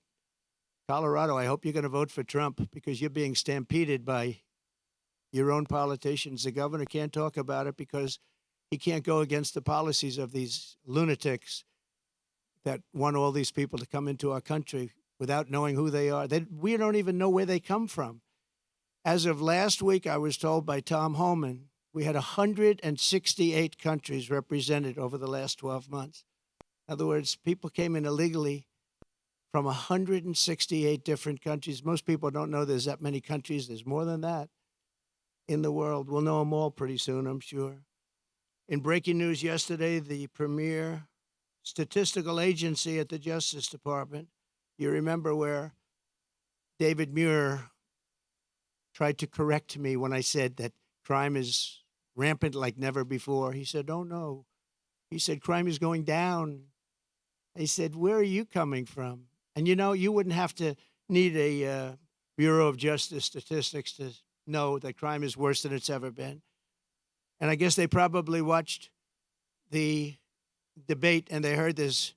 Colorado, I hope you're going to vote for Trump because you're being stampeded by your own politicians. The governor can't talk about it because he can't go against the policies of these lunatics that want all these people to come into our country without knowing who they are. We don't even know where they come from. As of last week, I was told by Tom Homan, we had 168 countries represented over the last 12 months. In other words, people came in illegally from 168 different countries. Most people don't know there's that many countries. There's more than that in the world. We'll know them all pretty soon, I'm sure. In breaking news yesterday, the premier statistical agency at the Justice Department, you remember where David Muir tried to correct me when I said that crime is rampant like never before. He said, oh, no. He said, crime is going down. I said, where are you coming from? And, you know, you wouldn't have to need a Bureau of Justice statistics to know that crime is worse than it's ever been. And I guess they probably watched the debate and they heard this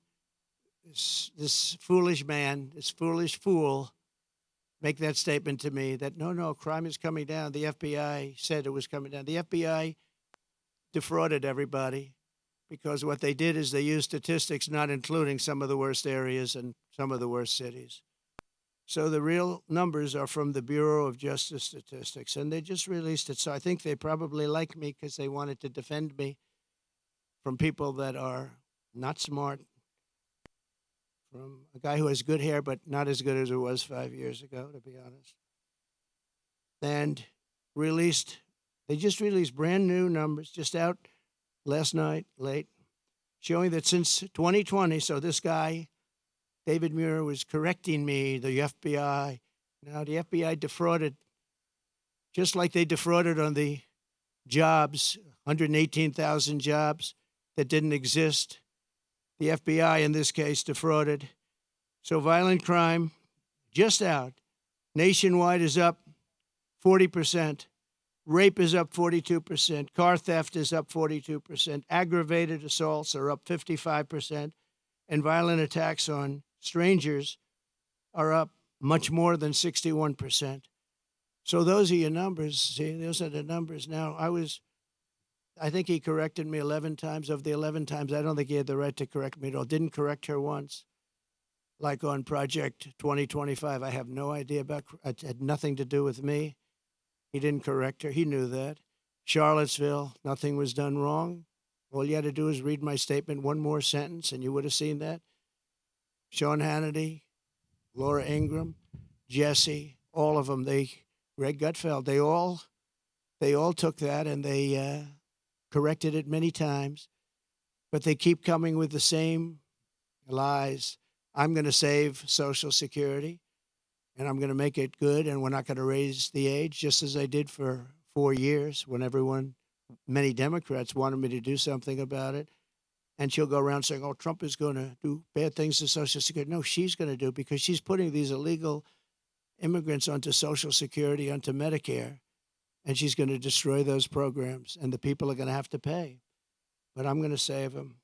foolish man, this foolish fool, make that statement to me that, no, crime is coming down. The FBI said it was coming down. The FBI defrauded everybody because what they did is they used statistics not including some of the worst areas and some of the worst cities. So the real numbers are from the Bureau of Justice Statistics, and they just released it. So I think they probably like me because they wanted to defend me from people that are not smart, from a guy who has good hair but not as good as it was 5 years ago, to be honest. And they just released brand new numbers, just out last night, late, showing that since 2020, so this guy, David Muir, was correcting me, the FBI. Now, the FBI defrauded, just like they defrauded on the jobs, 118,000 jobs that didn't exist. The FBI, in this case, defrauded. So violent crime, just out, nationwide is up 40%. Rape is up 42%. Car theft is up 42%. Aggravated assaults are up 55%. And violent attacks on strangers are up much more than 61%. So those are your numbers. See, those are the numbers. Now, I think he corrected me 11 times. Of the 11 times, I don't think he had the right to correct me at all. Didn't correct her once. Like on Project 2025, I have no idea about, it had nothing to do with me. He didn't correct her. He knew that. Charlottesville, nothing was done wrong. All you had to do is read my statement one more sentence, and you would have seen that. Sean Hannity, Laura Ingraham, Jesse, all of them, Greg Gutfeld, they all took that and they corrected it many times, but they keep coming with the same lies. I'm going to save Social Security, and I'm going to make it good, and we're not going to raise the age, just as I did for 4 years when many Democrats wanted me to do something about it. And she'll go around saying, oh, Trump is going to do bad things to Social Security. No, she's going to do it because she's putting these illegal immigrants onto Social Security, onto Medicare, and she's going to destroy those programs, and the people are going to have to pay. But I'm going to save them.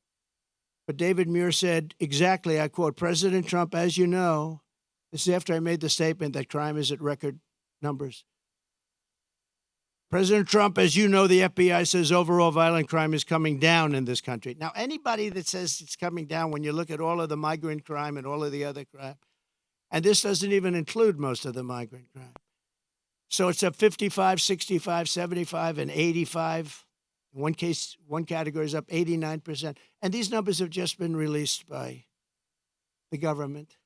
But David Muir said exactly, I quote, President Trump, as you know, this is after I made the statement that crime is at record numbers. President Trump, as you know, the FBI says overall violent crime is coming down in this country. Now, anybody that says it's coming down, when you look at all of the migrant crime and all of the other crime, and this doesn't even include most of the migrant crime. So it's up 55, 65, 75, and 85. In one case, one category is up 89%. And these numbers have just been released by the government.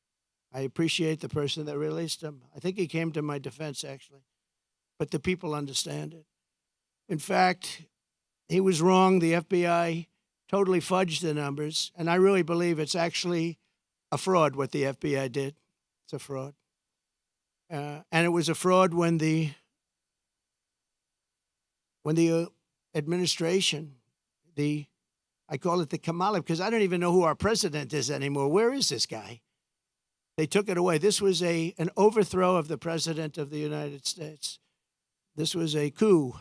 I appreciate the person that released them. I think he came to my defense, actually. But the people understand it. In fact, he was wrong. The FBI totally fudged the numbers. And I really believe it's actually a fraud what the FBI did. It's a fraud. And it was a fraud when the administration, I call it the Kamala, because I don't even know who our president is anymore. Where is this guy? They took it away. This was an overthrow of the president of the United States. This was a coup.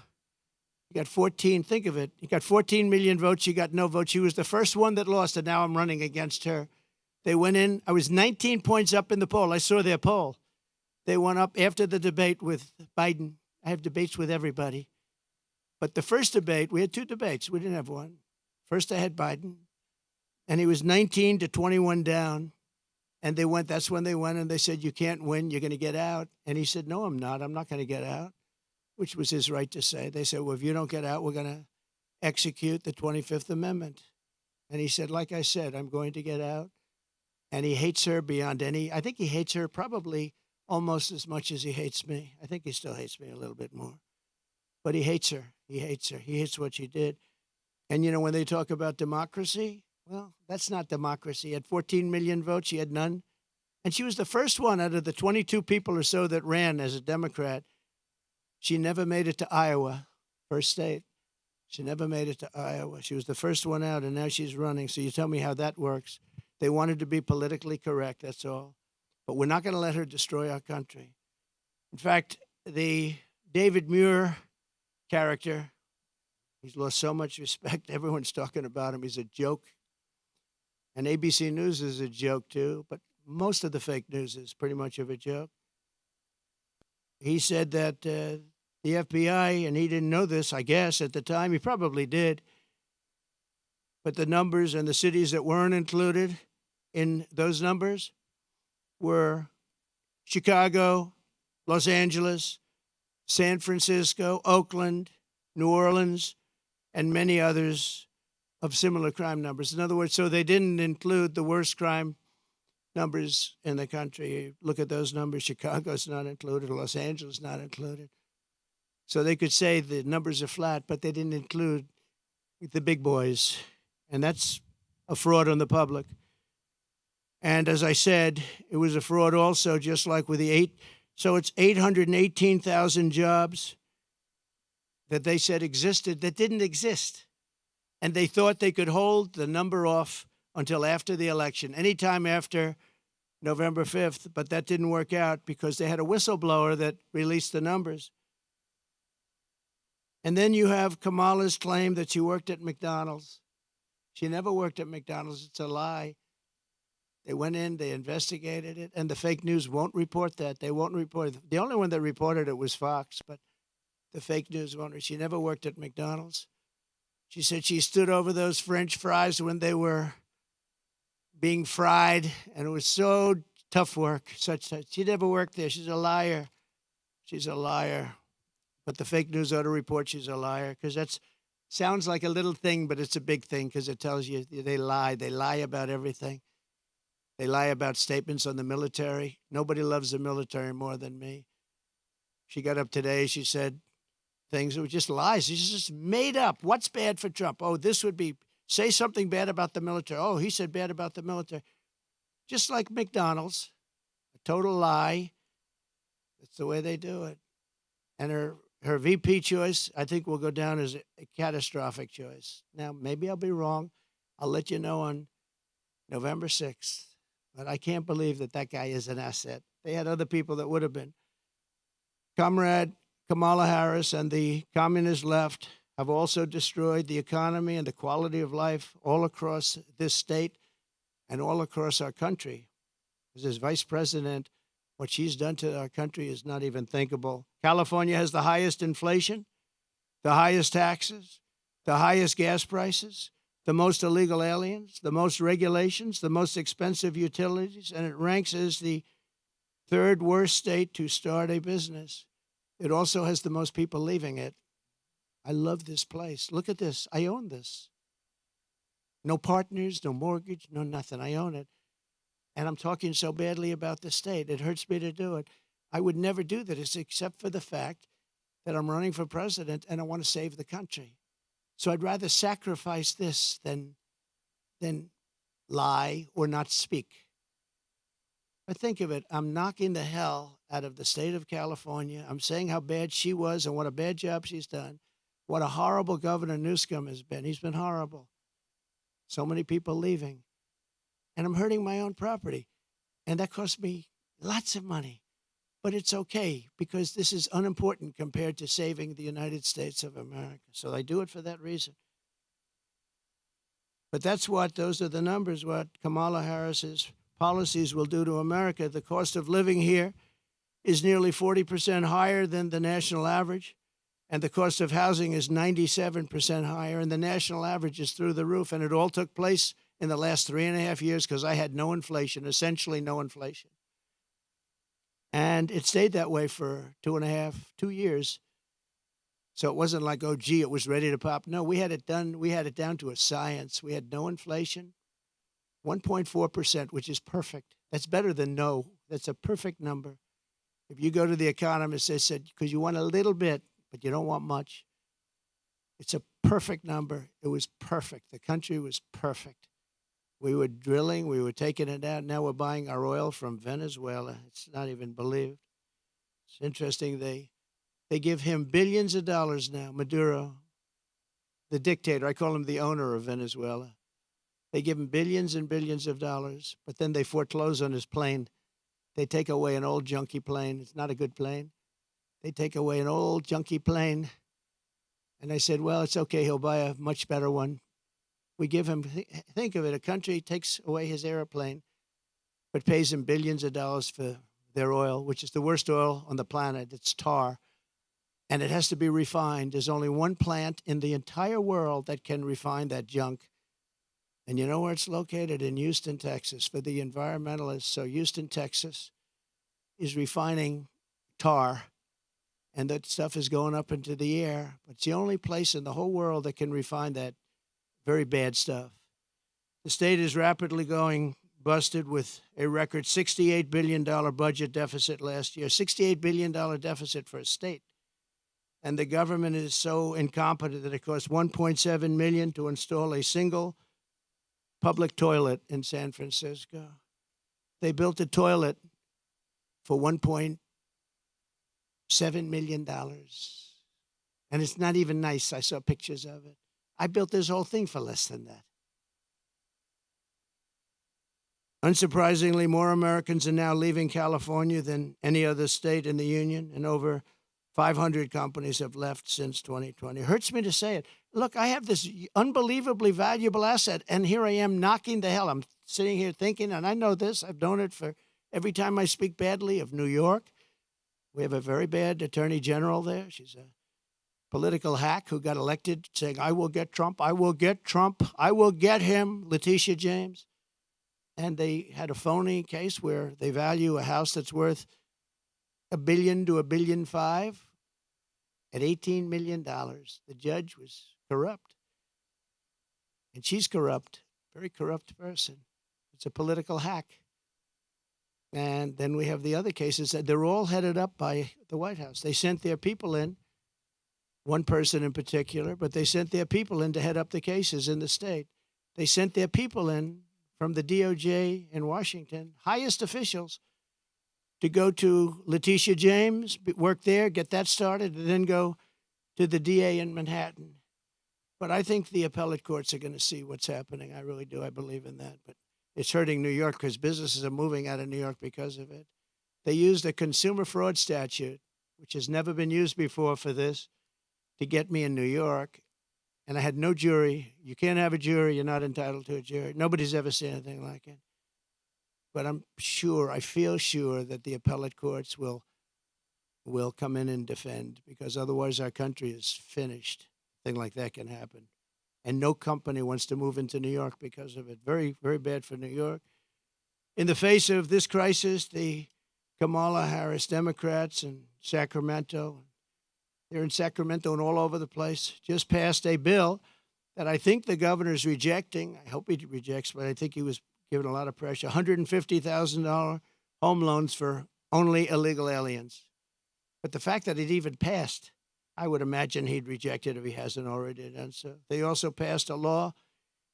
He got 14, think of it. He got 14 million votes. She got no votes. She was the first one that lost, and now I'm running against her. They went in. I was 19 points up in the poll. I saw their poll. They went up after the debate with Biden. I have debates with everybody. But the first debate, we had two debates. We didn't have one. First, I had Biden, and he was 19 to 21 down. And they went, that's when they went, and they said, you can't win. You're going to get out. And he said, no, I'm not. I'm not going to get out, which was his right to say. They said, well, if you don't get out, we're going to execute the 25th Amendment. And he said, like I said, I'm going to get out. And he hates her beyond any, I think he hates her probably almost as much as he hates me. I think he still hates me a little bit more. But he hates her. He hates her. He hates what she did. And, you know, when they talk about democracy, well, that's not democracy. He had 14 million votes. She had none. And she was the first one out of the 22 people or so that ran as a Democrat. She never made it to Iowa, first state. She never made it to Iowa. She was the first one out, and now she's running. So you tell me how that works. They wanted to be politically correct, that's all. But we're not going to let her destroy our country. In fact, the David Muir character, he's lost so much respect. Everyone's talking about him. He's a joke. And ABC News is a joke, too. But most of the fake news is pretty much of a joke. He said that the FBI, and he didn't know this, I guess, at the time. He probably did. But the numbers and the cities that weren't included in those numbers were Chicago, Los Angeles, San Francisco, Oakland, New Orleans, and many others of similar crime numbers. In other words, so they didn't include the worst crime numbers in the country. Look at those numbers. Chicago's not included. Los Angeles not included. So they could say the numbers are flat, but they didn't include the big boys. And that's a fraud on the public. And as I said, it was a fraud also, just like with the so it's 818,000 jobs that they said existed that didn't exist. And they thought they could hold the number off until after the election, anytime after November 5th, but that didn't work out because they had a whistleblower that released the numbers. And then you have Kamala's claim that she worked at McDonald's. She never worked at McDonald's. It's a lie. They went in, they investigated it, and the fake news won't report that. They won't report it. The only one that reported it was Fox, but the fake news won't. She never worked at McDonald's. She said she stood over those French fries when they were being fried, and it was so tough work. She never worked there. She's a liar. She's a liar. But the fake news ought to report she's a liar, because that sounds like a little thing, but it's a big thing, because it tells you they lie. They lie about everything. They lie about statements on the military. Nobody loves the military more than me. She got up today. She said things that were just lies. She's just made up. What's bad for Trump? Oh, this would be, say something bad about the military. Oh, he said bad about the military. Just like McDonald's, a total lie. That's the way they do it. And her VP choice, I think, will go down as a catastrophic choice. Now, maybe I'll be wrong. I'll let you know on November 6th. But I can't believe that guy is an asset. They had other people that would have been. Comrade Kamala Harris and the communist left have also destroyed the economy and the quality of life all across this state and all across our country. As vice president, what she's done to our country is not even thinkable. California has the highest inflation, the highest taxes, the highest gas prices, the most illegal aliens, the most regulations, the most expensive utilities, and it ranks as the third worst state to start a business. It also has the most people leaving it. I love this place. Look at this. I own this. No partners, no mortgage, no nothing. I own it. And I'm talking so badly about the state. It hurts me to do it. I would never do this except for the fact that I'm running for president and I want to save the country. So I'd rather sacrifice this than lie or not speak. But think of it. I'm knocking the hell out of the state of California. I'm saying how bad she was and what a bad job she's done. What a horrible Governor Newsom has been. He's been horrible. So many people leaving. And I'm hurting my own property. And that cost me lots of money. But it's okay because this is unimportant compared to saving the United States of America. So I do it for that reason. But those are the numbers, what Kamala Harris's policies will do to America. The cost of living here is nearly 40% higher than the national average, and the cost of housing is 97% higher, and the national average is through the roof. And it all took place in the last 3.5 years because I had no inflation, essentially no inflation. And it stayed that way for 2 years. So it wasn't like, oh, gee, it was ready to pop. No, we had it done. We had it down to a science. We had no inflation, 1.4%, which is perfect. That's better than no. That's a perfect number. If you go to the economist, they said, because you want a little bit, but you don't want much. It's a perfect number. It was perfect. The country was perfect. We were drilling. We were taking it out. Now we're buying our oil from Venezuela. It's not even believed. It's interesting. They give him billions of dollars now, Maduro, the dictator. I call him the owner of Venezuela. They give him billions and billions of dollars, but then they foreclose on his plane. They take away an old junky plane. It's not a good plane. They take away an old junky plane. And I said, well, it's okay. He'll buy a much better one. We give him, think of it, a country takes away his airplane, but pays him billions of dollars for their oil, which is the worst oil on the planet. It's tar. And it has to be refined. There's only one plant in the entire world that can refine that junk. And you know where it's located? In Houston, Texas, for the environmentalists. So Houston, Texas is refining tar, and that stuff is going up into the air. But it's the only place in the whole world that can refine that very bad stuff. The state is rapidly going busted with a record $68 billion budget deficit last year, $68 billion deficit for a state. And the government is so incompetent that it costs $1.7 million to install a single public toilet in San Francisco. They built a toilet for $1.7 million. And it's not even nice. I saw pictures of it. I built this whole thing for less than that. Unsurprisingly, more Americans are now leaving California than any other state in the union, and over 500 companies have left since 2020. It hurts me to say it. Look, I have this unbelievably valuable asset, and here I am knocking the hell. I'm sitting here thinking, and I know this. I've known it for every time I speak badly of New York. We have a very bad attorney general there. She's a political hack who got elected saying, I will get Trump, I will get Trump, I will get him, Letitia James. And they had a phony case where they value a house that's worth $1 billion to $1.5 billion at $18 million. The judge was corrupt. And she's corrupt, very corrupt person. It's a political hack. And then we have the other cases that they're all headed up by the White House. They sent their people in, one person in particular, but they sent their people in to head up the cases in the state. They sent their people in from the DOJ in Washington, highest officials, to go to Letitia James, work there, get that started, and then go to the DA in Manhattan. But I think the appellate courts are going to see what's happening. I really do. I believe in that. But it's hurting New York because businesses are moving out of New York because of it. They used a consumer fraud statute, which has never been used before for this, to get me in New York. And I had no jury. You can't have a jury. You're not entitled to a jury. Nobody's ever seen anything like it. But I'm sure, I feel sure that the appellate courts will come in and defend, because otherwise our country is finished. A thing like that can happen. And no company wants to move into New York because of it. Very, very bad for New York. In the face of this crisis, the Kamala Harris Democrats in Sacramento, they're in Sacramento and all over the place, just passed a bill that I think the governor's rejecting. I hope he rejects, but I think he was given a lot of pressure. $150,000 home loans for only illegal aliens. But the fact that it even passed, I would imagine he'd reject it if he hasn't already done so. They also passed a law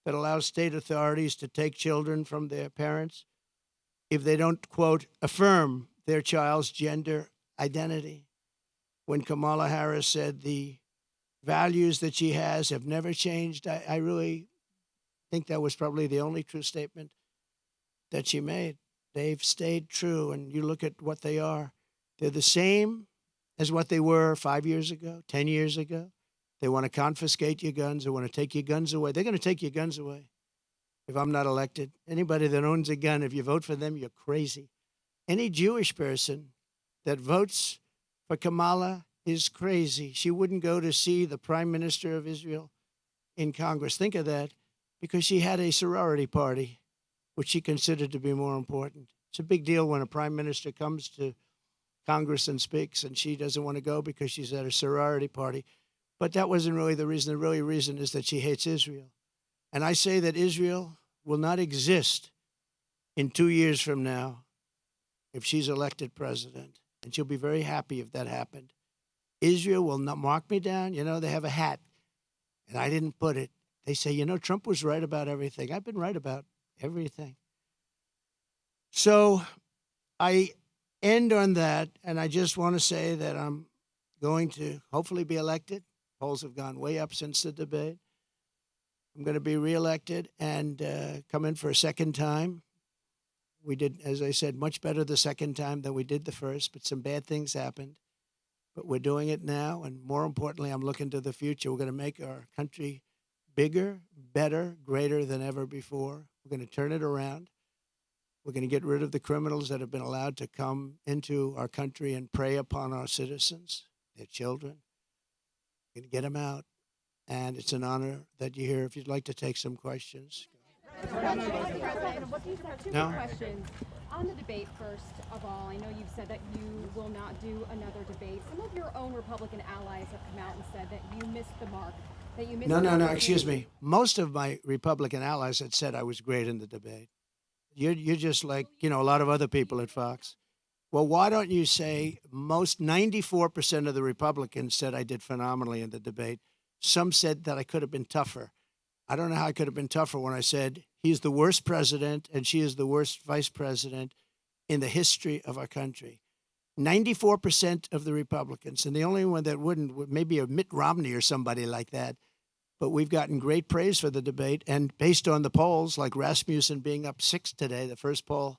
that allows state authorities to take children from their parents if they don't, quote, affirm their child's gender identity. When Kamala Harris said the values that she has have never changed, I really think that was probably the only true statement that she made. They've stayed true, and you look at what they are. They're the same as what they were 5 years ago, 10 years ago. They want to confiscate your guns. They want to take your guns away. They're going to take your guns away if I'm not elected. Anybody that owns a gun, if you vote for them, you're crazy. Any Jewish person that votes for Kamala is crazy. She wouldn't go to see the prime minister of Israel in Congress. Think of that, because she had a sorority party, which she considered to be more important. It's a big deal when a prime minister comes to Congress and speaks, and she doesn't want to go because she's at a sorority party. But that wasn't really the reason. The really reason is that she hates Israel. And I say that Israel will not exist in 2 years from now if she's elected president. And she'll be very happy if that happened. Israel will not mark me down. You know, they have a hat, and I didn't put it. They say, you know, Trump was right about everything. I've been right about everything. So I end on that, and I just want to say that I'm going to hopefully be elected. Polls have gone way up since the debate. I'm going to be reelected and come in for a second time. We did, as I said, much better the second time than we did the first, but some bad things happened. But we're doing it now, and more importantly, I'm looking to the future. We're going to make our country bigger, better, greater than ever before. We're going to turn it around. We're going to get rid of the criminals that have been allowed to come into our country and prey upon our citizens, their children. We're going to get them out. And it's an honor that you're here. If you'd like to take some questions. No? Questions. On the debate, first of all, I know you've said that you will not do another debate. Some of your own Republican allies have come out and said that you missed the mark. That you missed No, excuse me. Most of my Republican allies had said I was great in the debate. You're just like, you know, a lot of other people at Fox. Well, why don't you say 94% of the Republicans said I did phenomenally in the debate. Some said that I could have been tougher. I don't know how I could have been tougher when I said he's the worst president and she is the worst vice president in the history of our country. 94% of the Republicans, and the only one that wouldn't, maybe a Mitt Romney or somebody like that. But we've gotten great praise for the debate. And based on the polls, like Rasmussen being up 6 today, the first poll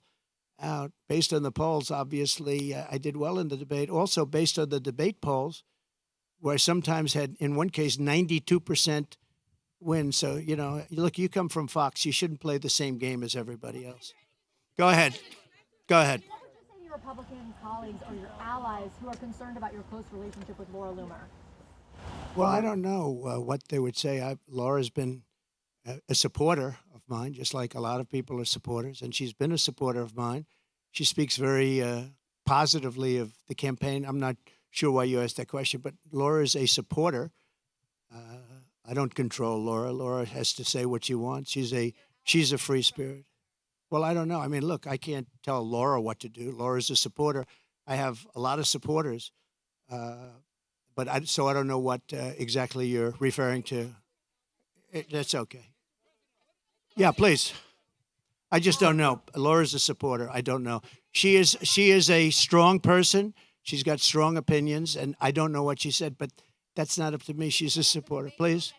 out, based on the polls, obviously, I did well in the debate. Also, based on the debate polls, where I sometimes had, in one case, 92% win. So, you know, look, you come from Fox. You shouldn't play the same game as everybody else. Go ahead. Go ahead. What would you say to your Republican colleagues or your allies who are concerned about your close relationship with Laura Loomer? Well, I don't know what they would say. Laura's been a supporter of mine, just like a lot of people are supporters, and she's been a supporter of mine. She speaks very positively of the campaign. I'm not sure why you asked that question, but Laura is a supporter. I don't control Laura. Laura has to say what she wants. She's a free spirit. Well, I don't know. I mean, look, I can't tell Laura what to do. Laura's a supporter. I have a lot of supporters. But I don't know what exactly you're referring to. That's okay. Yeah, please. I just don't know. Laura's a supporter. I don't know. She is a strong person. She's got strong opinions, and I don't know what she said, but that's not up to me. She's a supporter. Please.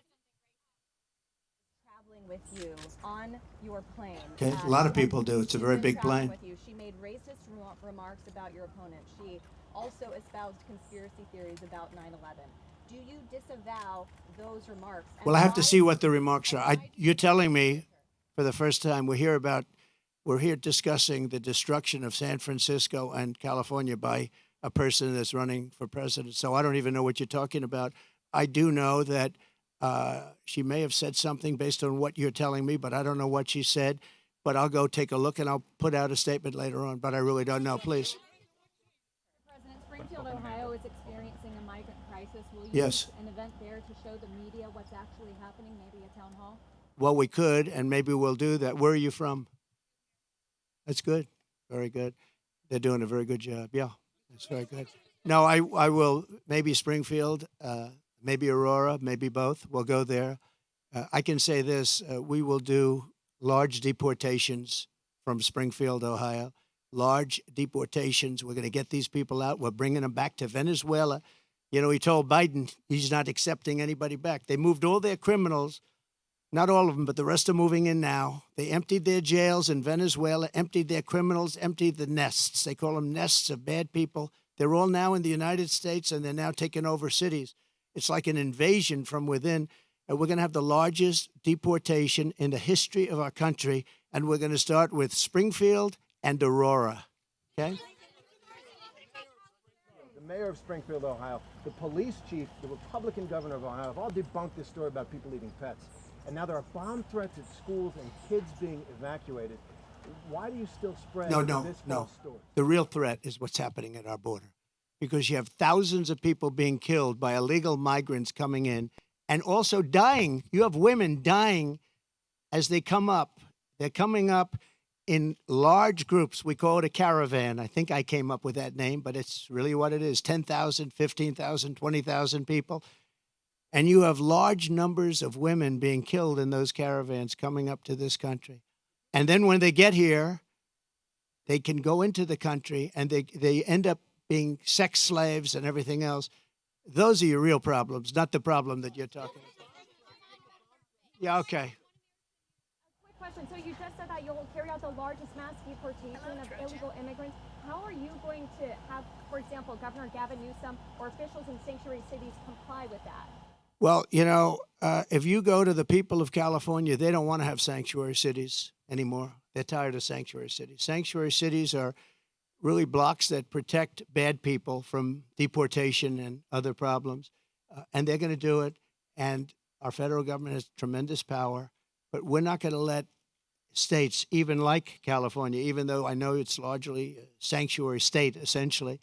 Traveling with you on your plane. Okay, a lot of people do. It's a very big plane. With you. She made racist remarks about your opponent. She also espoused conspiracy theories about 9/11. Do you disavow those remarks? Well, I have to see what the remarks are. You're telling me for the first time we're here discussing the destruction of San Francisco and California by a person that's running for president. So I don't even know what you're talking about. I do know that she may have said something based on what you're telling me, but I don't know what she said. But I'll go take a look and I'll put out a statement later on. But I really don't know. Please. President, Springfield, Ohio is experiencing a migrant crisis. Will you Yes. an event there to show the media what's actually happening, maybe a town hall? Well, we could, and maybe we'll do that. Where are you from? That's good. Very good. They're doing a very good job. Yeah, that's very good. No, I will, maybe Springfield, maybe Aurora, maybe both. We'll go there. I can say this, we will do large deportations from Springfield, Ohio. Large deportations. We're going to get these people out. We're bringing them back to Venezuela. You know, he told Biden he's not accepting anybody back. They moved all their criminals, not all of them, but the rest are moving in now. They emptied their jails in Venezuela, emptied their criminals, emptied the nests. They call them nests of bad people. They're all now in the United States, and they're now taking over cities. It's like an invasion from within. And we're going to have the largest deportation in the history of our country. And we're going to start with Springfield and Aurora. Okay? The mayor of Springfield, Ohio, the police chief, the Republican governor of Ohio have all debunked this story about people eating pets. And now there are bomb threats at schools and kids being evacuated. Why do you still spread this false story? The real threat is what's happening at our border, because you have thousands of people being killed by illegal migrants coming in and also dying. You have women dying as they come up. They're coming up in large groups. We call it a caravan. I think I came up with that name, but it's really what it is: 10,000, 15,000, 20,000 people. And you have large numbers of women being killed in those caravans coming up to this country. And then when they get here, they can go into the country and they end up being sex slaves and everything else. Those are your real problems, not the problem that you're talking about. Yeah, okay. Quick question. So you just said that you'll carry out the largest mass deportation of illegal immigrants. How are you going to have, for example, Governor Gavin Newsom or officials in sanctuary cities comply with that? Well, if you go to the people of California, they don't want to have sanctuary cities anymore. They're tired of sanctuary cities. Sanctuary cities are really blocks that protect bad people from deportation and other problems. And they're going to do it. And our federal government has tremendous power. But we're not going to let states, even like California, even though I know it's largely a sanctuary state, essentially,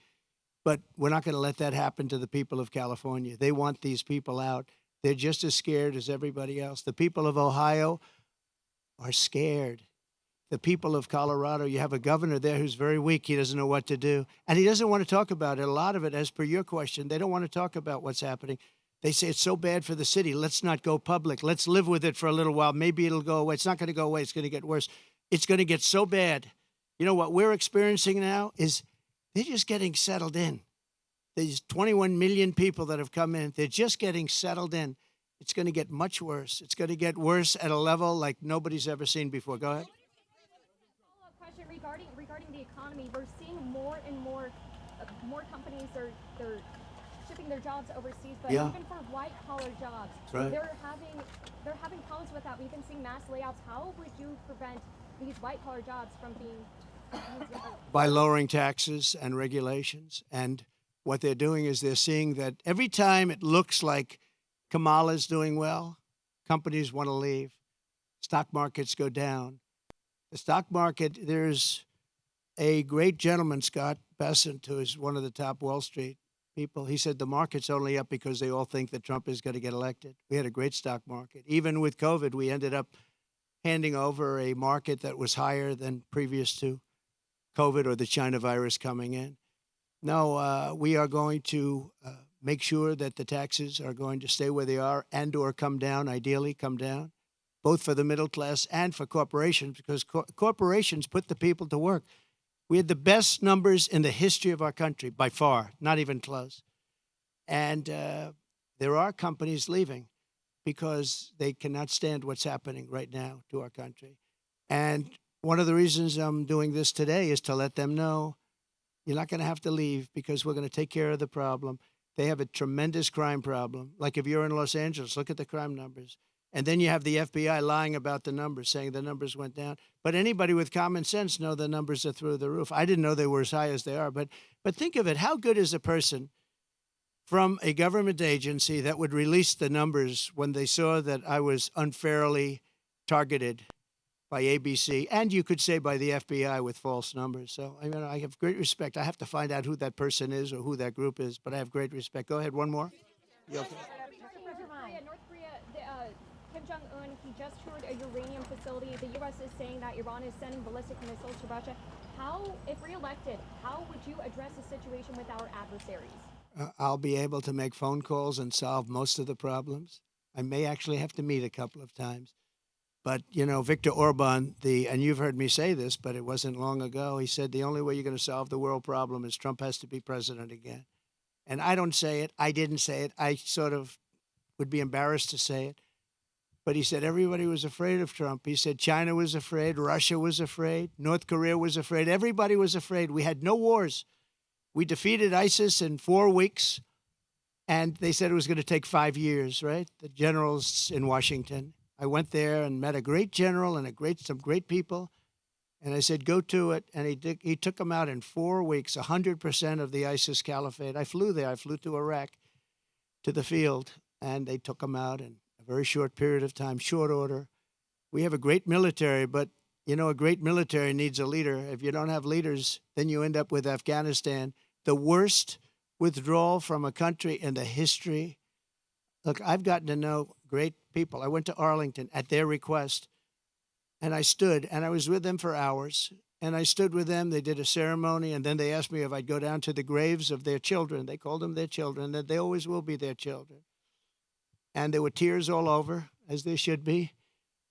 but we're not going to let that happen to the people of California. They want these people out. They're just as scared as everybody else. The people of Ohio are scared. The people of Colorado, you have a governor there who's very weak. He doesn't know what to do. And he doesn't want to talk about it. A lot of it, as per your question, they don't want to talk about what's happening. They say it's so bad for the city. Let's not go public. Let's live with it for a little while. Maybe it'll go away. It's not going to go away. It's going to get worse. It's going to get so bad. You know what we're experiencing now is they're just getting settled in. There's 21 million people that have come in. They're just getting settled in. It's going to get much worse. It's going to get worse at a level like nobody's ever seen before. Go ahead. Follow-up question regarding the economy. We're seeing more and more companies are shipping their jobs overseas, but Yeah. even for white-collar jobs, Right. they're having problems with that. We've been seeing mass layoffs. How would you prevent these white-collar jobs from being By lowering taxes and regulations. And what they're doing is they're seeing that every time it looks like Kamala is doing well, companies want to leave. Stock markets go down. The stock market, there's a great gentleman, Scott Bessent, who is one of the top Wall Street people. He said the market's only up because they all think that Trump is going to get elected. We had a great stock market. Even with COVID, we ended up handing over a market that was higher than previous to COVID or the China virus coming in. No, we are going to make sure that the taxes are going to stay where they are and or come down, ideally come down, both for the middle class and for corporations, because corporations put the people to work. We had the best numbers in the history of our country, by far, not even close. And there are companies leaving because they cannot stand what's happening right now to our country. And one of the reasons I'm doing this today is to let them know you're not going to have to leave because we're going to take care of the problem. They have a tremendous crime problem. Like if you're in Los Angeles, look at the crime numbers. And then you have the FBI lying about the numbers, saying the numbers went down. But anybody with common sense know the numbers are through the roof. I didn't know they were as high as they are. But think of it. How good is a person from a government agency that would release the numbers when they saw that I was unfairly targeted by ABC, and you could say by the FBI with false numbers? So I have great respect. I have to find out who that person is or who that group is, but I have great respect. Go ahead, one more. You okay? North Korea, Kim Jong-un, he just toured a uranium facility. The U.S. is saying that Iran is sending ballistic missiles to Russia. How, if reelected, how would you address the situation with our adversaries? I'll be able to make phone calls and solve most of the problems. I may actually have to meet a couple of times. But, Viktor Orban, and you've heard me say this, but it wasn't long ago, he said the only way you're going to solve the world problem is Trump has to be president again. And I don't say it. I didn't say it. I sort of would be embarrassed to say it. But he said everybody was afraid of Trump. He said China was afraid. Russia was afraid. North Korea was afraid. Everybody was afraid. We had no wars. We defeated ISIS in 4 weeks, and they said it was going to take 5 years, right? The generals in Washington. I went there and met a great general and some great people. And I said, go to it. And he took them out in 4 weeks, 100% of the ISIS caliphate. I flew there. I flew to Iraq, to the field, and they took them out in a very short period of time, short order. We have a great military, but, you know, a great military needs a leader. If you don't have leaders, then you end up with Afghanistan, the worst withdrawal from a country in the history. Look, I've gotten to know great people. I went to Arlington at their request. And I stood, and I was with them for hours. And I stood with them. They did a ceremony, and then they asked me if I'd go down to the graves of their children. They called them their children, that they always will be their children. And there were tears all over, as there should be.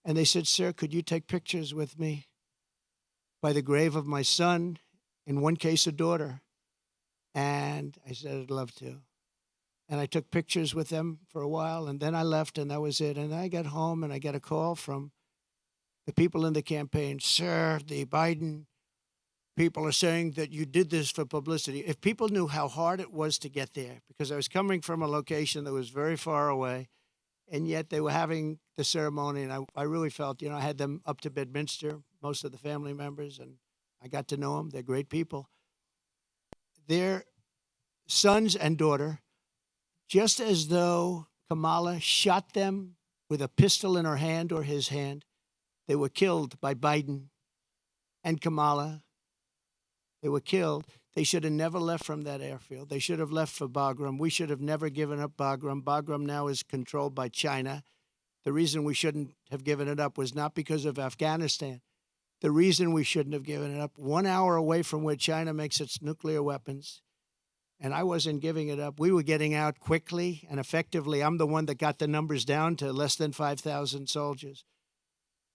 And they said, sir, could you take pictures with me by the grave of my son, in one case, a daughter? And I said, I'd love to. And I took pictures with them for a while, and then I left, and that was it. And I got home, and I got a call from the people in the campaign. Sir, the Biden people are saying that you did this for publicity. If people knew how hard it was to get there, because I was coming from a location that was very far away, and yet they were having the ceremony, and I really felt, you know, I had them up to Bedminster, most of the family members, and I got to know them. They're great people. Their sons and daughter, just as though Kamala shot them with a pistol in her hand or his hand, they were killed by Biden and Kamala. They were killed. They should have never left from that airfield. They should have left for Bagram. We should have never given up Bagram. Bagram now is controlled by China. The reason we shouldn't have given it up was not because of Afghanistan. The reason we shouldn't have given it up, 1 hour away from where China makes its nuclear weapons, and I wasn't giving it up. We were getting out quickly and effectively. I'm the one that got the numbers down to less than 5,000 soldiers.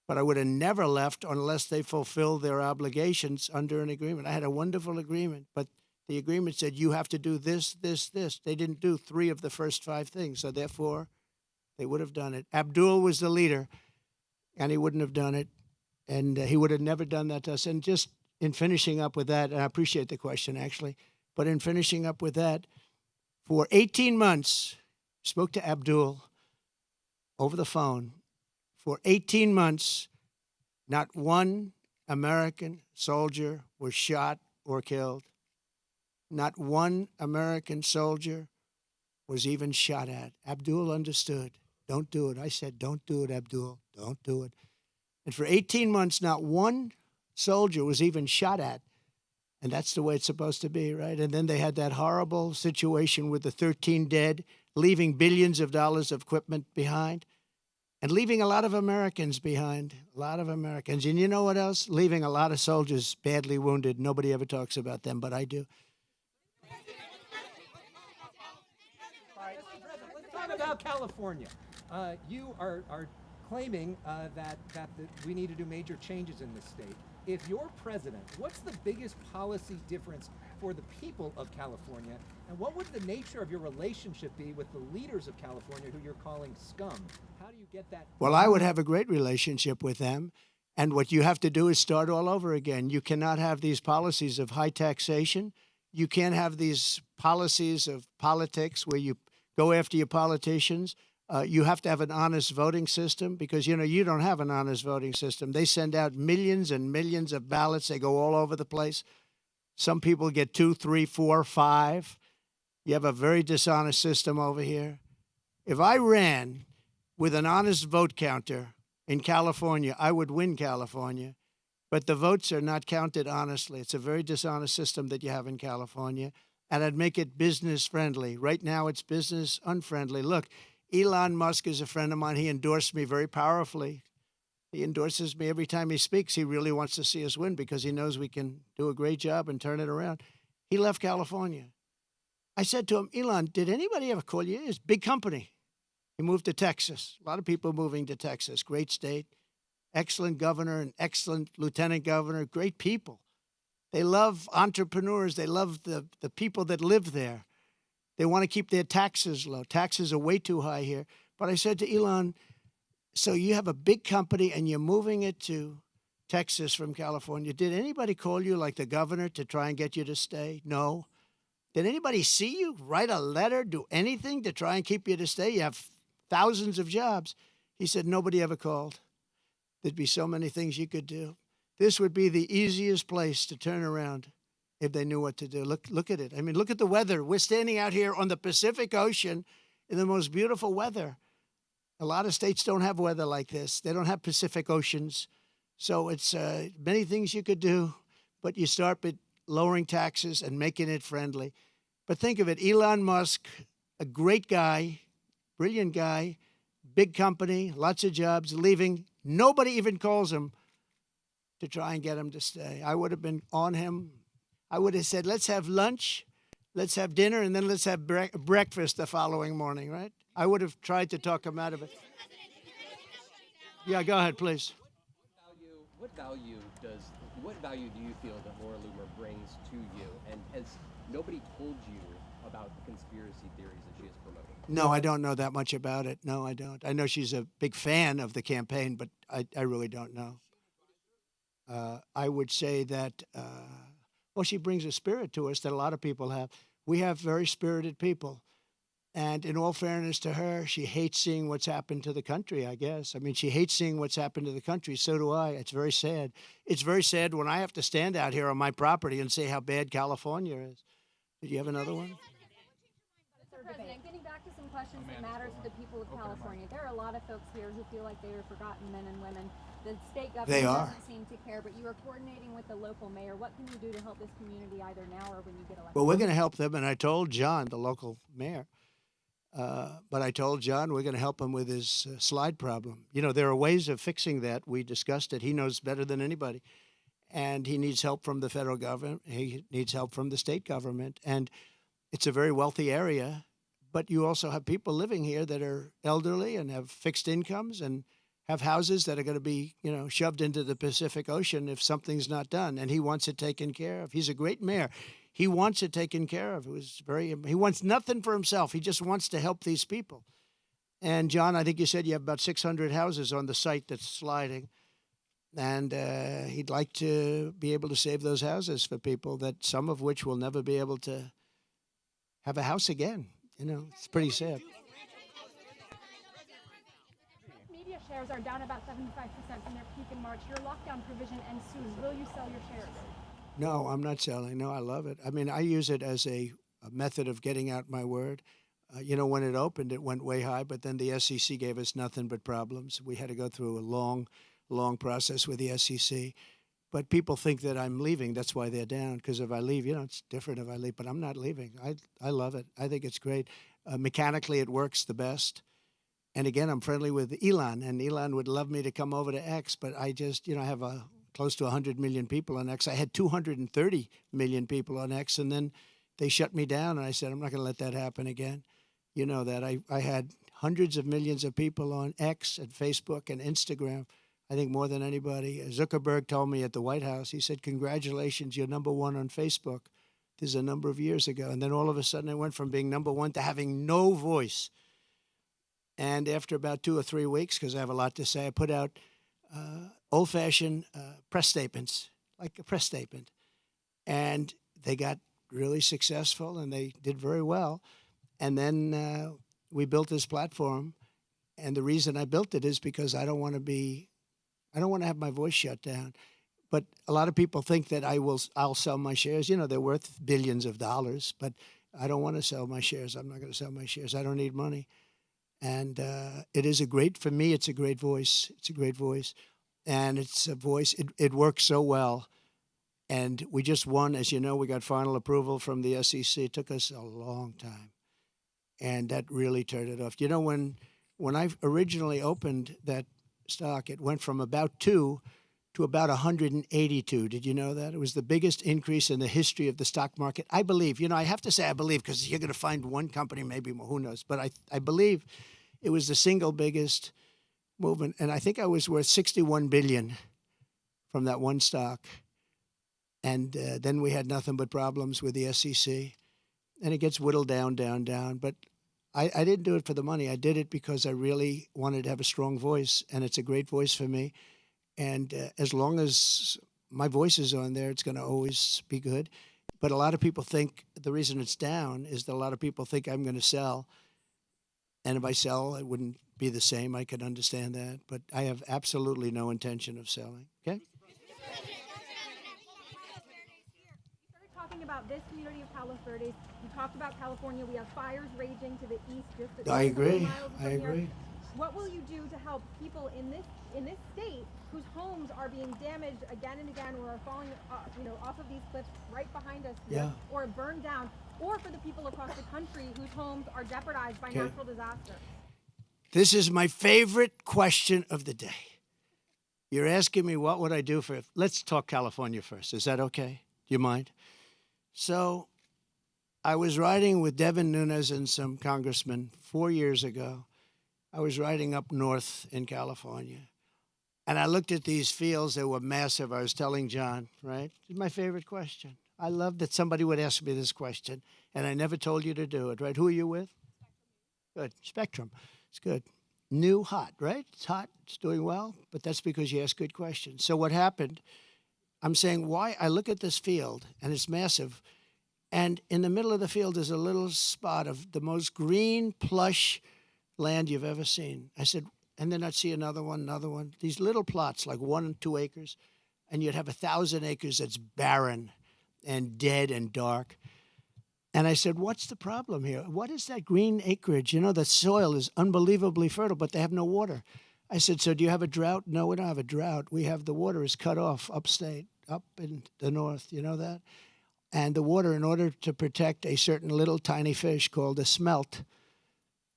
But I would have never left unless they fulfilled their obligations under an agreement. I had a wonderful agreement, but the agreement said you have to do this, this, this. They didn't do 3 of the first 5 things, so therefore they would have done it. Abdul was the leader, and he wouldn't have done it, and he would have never done that to us. And just in finishing up with that, and I appreciate the question, actually, but in finishing up with that, for 18 months, spoke to Abdul over the phone. For 18 months, not one American soldier was shot or killed. Not one American soldier was even shot at. Abdul understood. Don't do it. I said, don't do it, Abdul. Don't do it. And for 18 months, not one soldier was even shot at. And that's the way it's supposed to be, right? And then they had that horrible situation with the 13 dead, leaving billions of dollars of equipment behind. And leaving a lot of Americans behind, a lot of Americans. And you know what else? Leaving a lot of soldiers badly wounded. Nobody ever talks about them, but I do. Let's talk about California. You are claiming that we need to do major changes in this state. If you're president, what's the biggest policy difference for the people of California? And what would the nature of your relationship be with the leaders of California who you're calling scum? How do you get that? Well, I would have a great relationship with them. And what you have to do is start all over again. You cannot have these policies of high taxation. You can't have these policies of politics where you go after your politicians. You have to have an honest voting system because, you know, you don't have an honest voting system. They send out millions and millions of ballots. They go all over the place. Some people get 2, 3, 4, 5. You have a very dishonest system over here. If I ran with an honest vote counter in California, I would win California. But the votes are not counted honestly. It's a very dishonest system that you have in California. And I'd make it business friendly. Right now, it's business unfriendly. Look, Elon Musk is a friend of mine. He endorsed me very powerfully. He endorses me every time he speaks. He really wants to see us win because he knows we can do a great job and turn it around. He left California. I said to him, Elon, did anybody ever call you? It's a big company. He moved to Texas. A lot of people moving to Texas. Great state. Excellent governor and excellent lieutenant governor. Great people. They love entrepreneurs. They love the people that live there. They want to keep their taxes low. Taxes are way too high here. But I said to Elon, so you have a big company and you're moving it to Texas from California. Did anybody call you, like the governor, to try and get you to stay? No. Did anybody see you write a letter, do anything to try and keep you to stay? You have thousands of jobs. He said, nobody ever called. There'd be so many things you could do. This would be the easiest place to turn around if they knew what to do. Look at it. I mean, look at the weather. We're standing out here on the Pacific Ocean in the most beautiful weather. A lot of states don't have weather like this. They don't have Pacific Oceans. So it's many things you could do, but you start with lowering taxes and making it friendly. But think of it, Elon Musk, a great guy, brilliant guy, big company, lots of jobs, leaving. Nobody even calls him to try and get him to stay. I would have been on him. I would have said, let's have lunch, let's have dinner, and then let's have breakfast the following morning, right? I would have tried to talk him out of it. Yeah, go ahead, please. What value do you feel that Laura Loomer brings to you? And has nobody told you about the conspiracy theories that she is promoting? No, I don't know that much about it. No, I don't. I know she's a big fan of the campaign, but I really don't know. I would say that, well, she brings a spirit to us that a lot of people have. We have very spirited people. And in all fairness to her, she hates seeing what's happened to the country, I guess. I mean, she hates seeing what's happened to the country. So do I. It's very sad. It's very sad when I have to stand out here on my property and say how bad California is. Did you have another one? Mr. President, getting back to some questions that matter to the people of California. There are a lot of folks here who feel like they are forgotten men and women. The state government doesn't seem to care, but you are coordinating with the local mayor. What can you do to help this community either now or when you get elected? Well, we're going to help them, and I told John, the local mayor, but I told John we're going to help him with his slide problem. You know, there are ways of fixing that. We discussed it. He knows better than anybody. And he needs help from the federal government. He needs help from the state government. And it's a very wealthy area, but you also have people living here that are elderly and have fixed incomes and have houses that are going to be, you know, shoved into the Pacific Ocean if something's not done. And he wants it taken care of. He's a great mayor. He wants it taken care of. He wants nothing for himself. He just wants to help these people. And John, I think you said you have about 600 houses on the site that's sliding. And he'd like to be able to save those houses for people, that some of which will never be able to have a house again. You know, it's pretty sad. Media shares are down about 75% from their peak in March. Your lockdown provision ends soon. Will you sell your shares? No, I'm not selling. No, I love it. I mean, I use it as a method of getting out my word. You know, when it opened, it went way high, but then the SEC gave us nothing but problems. We had to go through a long process with the SEC. But people think that I'm leaving. That's why they're down. Because if I leave, you know, it's different if I leave. But I'm not leaving. I love it. I think it's great. Mechanically, it works the best. And again, I'm friendly with Elon, and Elon would love me to come over to X. But I just, you know, I have close to 100 million people on X. I had 230 million people on X, and then they shut me down. And I said, I'm not going to let that happen again. You know that. I had hundreds of millions of people on X and Facebook and Instagram. I think more than anybody. Zuckerberg told me at the White House, he said, congratulations, you're #1 on Facebook. This is a number of years ago. And then all of a sudden I went from being #1 to having no voice. And after about 2 or 3 weeks, because I have a lot to say, I put out old-fashioned press statements, like a press statement. And they got really successful, and they did very well. And then we built this platform. And the reason I built it is because I don't want to have my voice shut down. But a lot of people think that I'll sell my shares. You know, they're worth billions of dollars, but I don't want to sell my shares. I'm not going to sell my shares. I don't need money. And for me, it's a great voice. It's a great voice. And it's a voice, it works so well. And we just won, as you know, we got final approval from the SEC. It took us a long time. And that really turned it off. You know, when I originally opened that stock, it went from about 2 to about 182. Did you know that? It was the biggest increase in the history of the stock market. I believe, you know, I have to say I believe, because you're going to find one company, maybe more, who knows. But I believe it was the single biggest movement. And I think I was worth $61 billion from that one stock. And then we had nothing but problems with the SEC. And it gets whittled down. But I didn't do it for the money. I did it because I really wanted to have a strong voice, and it's a great voice for me. And as long as my voice is on there, it's going to always be good. But a lot of people think the reason it's down is that a lot of people think I'm going to sell. And if I sell, it wouldn't be the same. I could understand that. But I have absolutely no intention of selling. Okay? Talking about this community of Palos Verdes, you talked about California. We have fires raging to the east, just a I couple agree. miles from I here. agree. What will you do to help people in this state whose homes are being damaged again and again, or are falling, off of these cliffs right behind us here, Yeah. or burned down, or for the people across the country whose homes are jeopardized by Okay. natural disaster? This is my favorite question of the day. You're asking me what would I do for. Let's talk California first. Is that okay? Do you mind? So I was riding with Devin Nunes and some congressmen 4 years ago. I was riding up north in California. And I looked at these fields. They were massive. I was telling John, right? It's my favorite question. I love that somebody would ask me this question. And I never told you to do it, right? Who are you with? Good. Spectrum. It's good. New, hot, right? It's hot. It's doing well. But that's because you ask good questions. So what happened, I'm saying why I look at this field, and it's massive. And in the middle of the field is a little spot of the most green, plush land you've ever seen. I said, and then I'd see another one. These little plots, like 1 and 2 acres, and you'd have 1,000 acres that's barren and dead and dark. And I said, what's the problem here? What is that green acreage? You know, the soil is unbelievably fertile, but they have no water. I said, so do you have a drought? No, we don't have a drought. We have the water is cut off upstate, up in the north. You know that? And the water, in order to protect a certain little tiny fish called a smelt,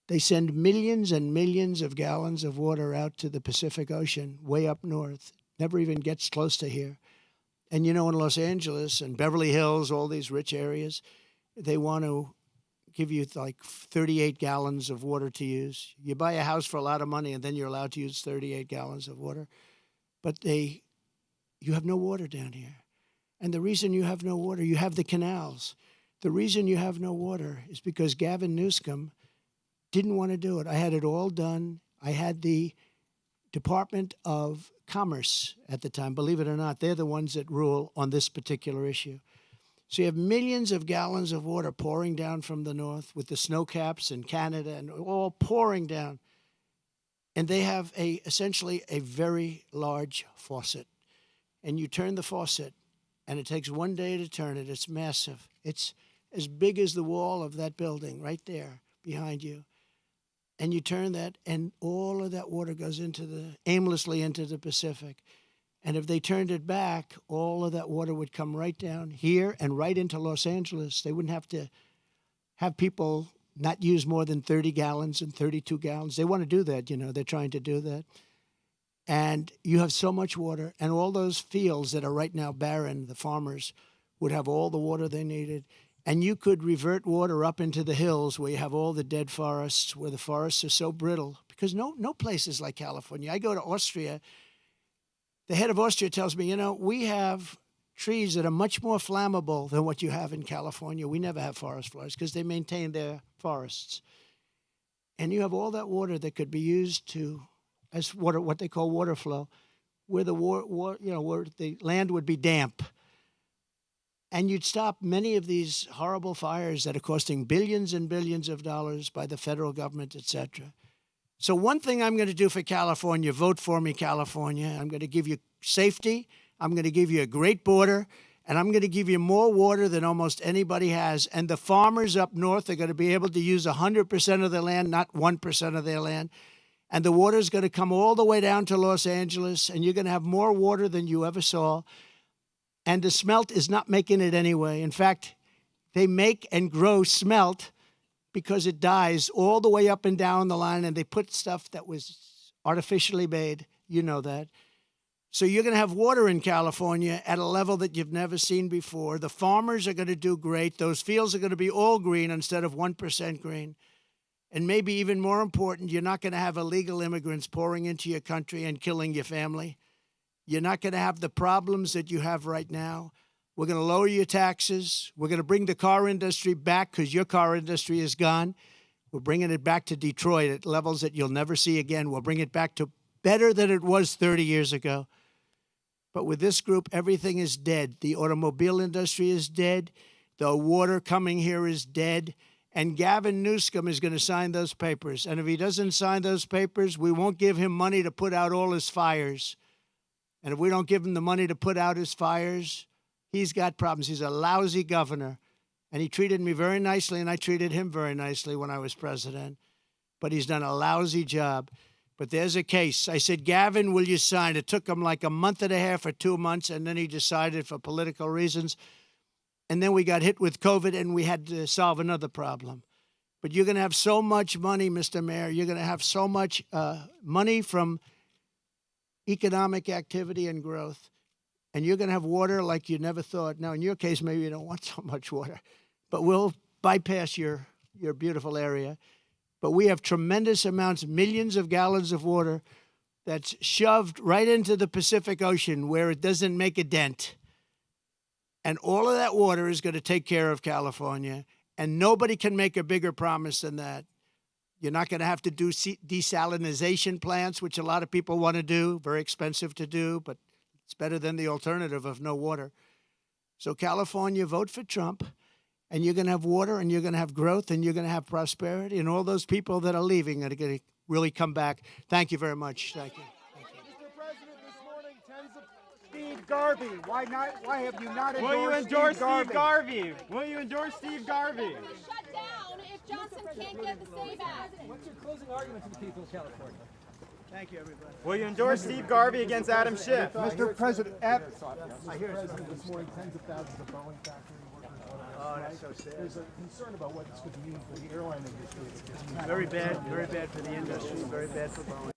they send millions and millions of gallons of water out to the Pacific Ocean, way up north. Never even gets close to here. And you know, in Los Angeles and Beverly Hills, all these rich areas, they want to give you like 38 gallons of water to use. You buy a house for a lot of money, and then you're allowed to use 38 gallons of water. But you have no water down here. And the reason you have no water, you have the canals. The reason you have no water is because Gavin Newsom didn't want to do it. I had it all done. I had the Department of Commerce at the time. Believe it or not, they're the ones that rule on this particular issue. So you have millions of gallons of water pouring down from the north with the snow caps in Canada and all pouring down. And they have essentially a very large faucet. And you turn the faucet, and it takes 1 day to turn it. It's massive. It's as big as the wall of that building right there behind you. And you turn that, and all of that water goes aimlessly into the Pacific. And if they turned it back, all of that water would come right down here and right into Los Angeles. They wouldn't have to have people not use more than 30 gallons and 32 gallons. They want to do that, you know. They're trying to do that. And you have so much water, and all those fields that are right now barren, the farmers would have all the water they needed. And you could revert water up into the hills where you have all the dead forests, where the forests are so brittle. Because no place is like California. I go to Austria. The head of Austria tells me, you know, we have trees that are much more flammable than what you have in California. We never have forest fires because they maintain their forests. And you have all that water that could be used as water, what they call water flow, where where the land would be damp. And you'd stop many of these horrible fires that are costing billions and billions of dollars by the federal government, et cetera. So one thing I'm going to do for California, vote for me, California. I'm going to give you safety. I'm going to give you a great border. And I'm going to give you more water than almost anybody has. And the farmers up north are going to be able to use 100% of their land, not 1% of their land. And the water is going to come all the way down to Los Angeles. And you're going to have more water than you ever saw. And the smelt is not making it anyway. In fact, they make and grow smelt because it dies all the way up and down the line, and they put stuff that was artificially made. You know that. So you're going to have water in California at a level that you've never seen before. The farmers are going to do great. Those fields are going to be all green instead of 1% green. And maybe even more important, you're not going to have illegal immigrants pouring into your country and killing your family. You're not going to have the problems that you have right now. We're going to lower your taxes. We're going to bring the car industry back because your car industry is gone. We're bringing it back to Detroit at levels that you'll never see again. We'll bring it back to better than it was 30 years ago. But with this group, everything is dead. The automobile industry is dead. The water coming here is dead. And Gavin Newsom is going to sign those papers. And if he doesn't sign those papers, we won't give him money to put out all his fires. And if we don't give him the money to put out his fires, he's got problems. He's a lousy governor. And he treated me very nicely, and I treated him very nicely when I was president. But he's done a lousy job. But there's a case. I said, Gavin, will you sign? It took him like a month and a half or 2 months, and then he decided for political reasons. And then we got hit with COVID, and we had to solve another problem. But you're going to have so much money, Mr. Mayor. You're going to have so much money from economic activity and growth. And you're going to have water like you never thought. Now, in your case, maybe you don't want so much water. But we'll bypass your beautiful area. But we have tremendous amounts, millions of gallons of water that's shoved right into the Pacific Ocean where it doesn't make a dent. And all of that water is going to take care of California. And nobody can make a bigger promise than that. You're not going to have to do desalinization plants, which a lot of people want to do. Very expensive to do, but it's better than the alternative of no water. So California, vote for Trump. And you're going to have water, and you're going to have growth, and you're going to have prosperity, and all those people that are leaving are going to really come back. Thank you very much. Thank you. Mr. President, this morning, tens of Steve Garvey. Why have you not endorsed Will you endorse Steve Garvey? Will you endorse Steve Garvey? Shut down if Johnson can't get the same back. What's your closing argument to the people of California? Thank you, everybody. Will you endorse Steve Garvey against Adam Schiff? Mr. President, I hear this morning tens of thousands of Boeing factory workers went on Oh, strike. that's so sad. There's a concern about what this could mean for the airline industry. Very bad for the industry, very bad for Boeing.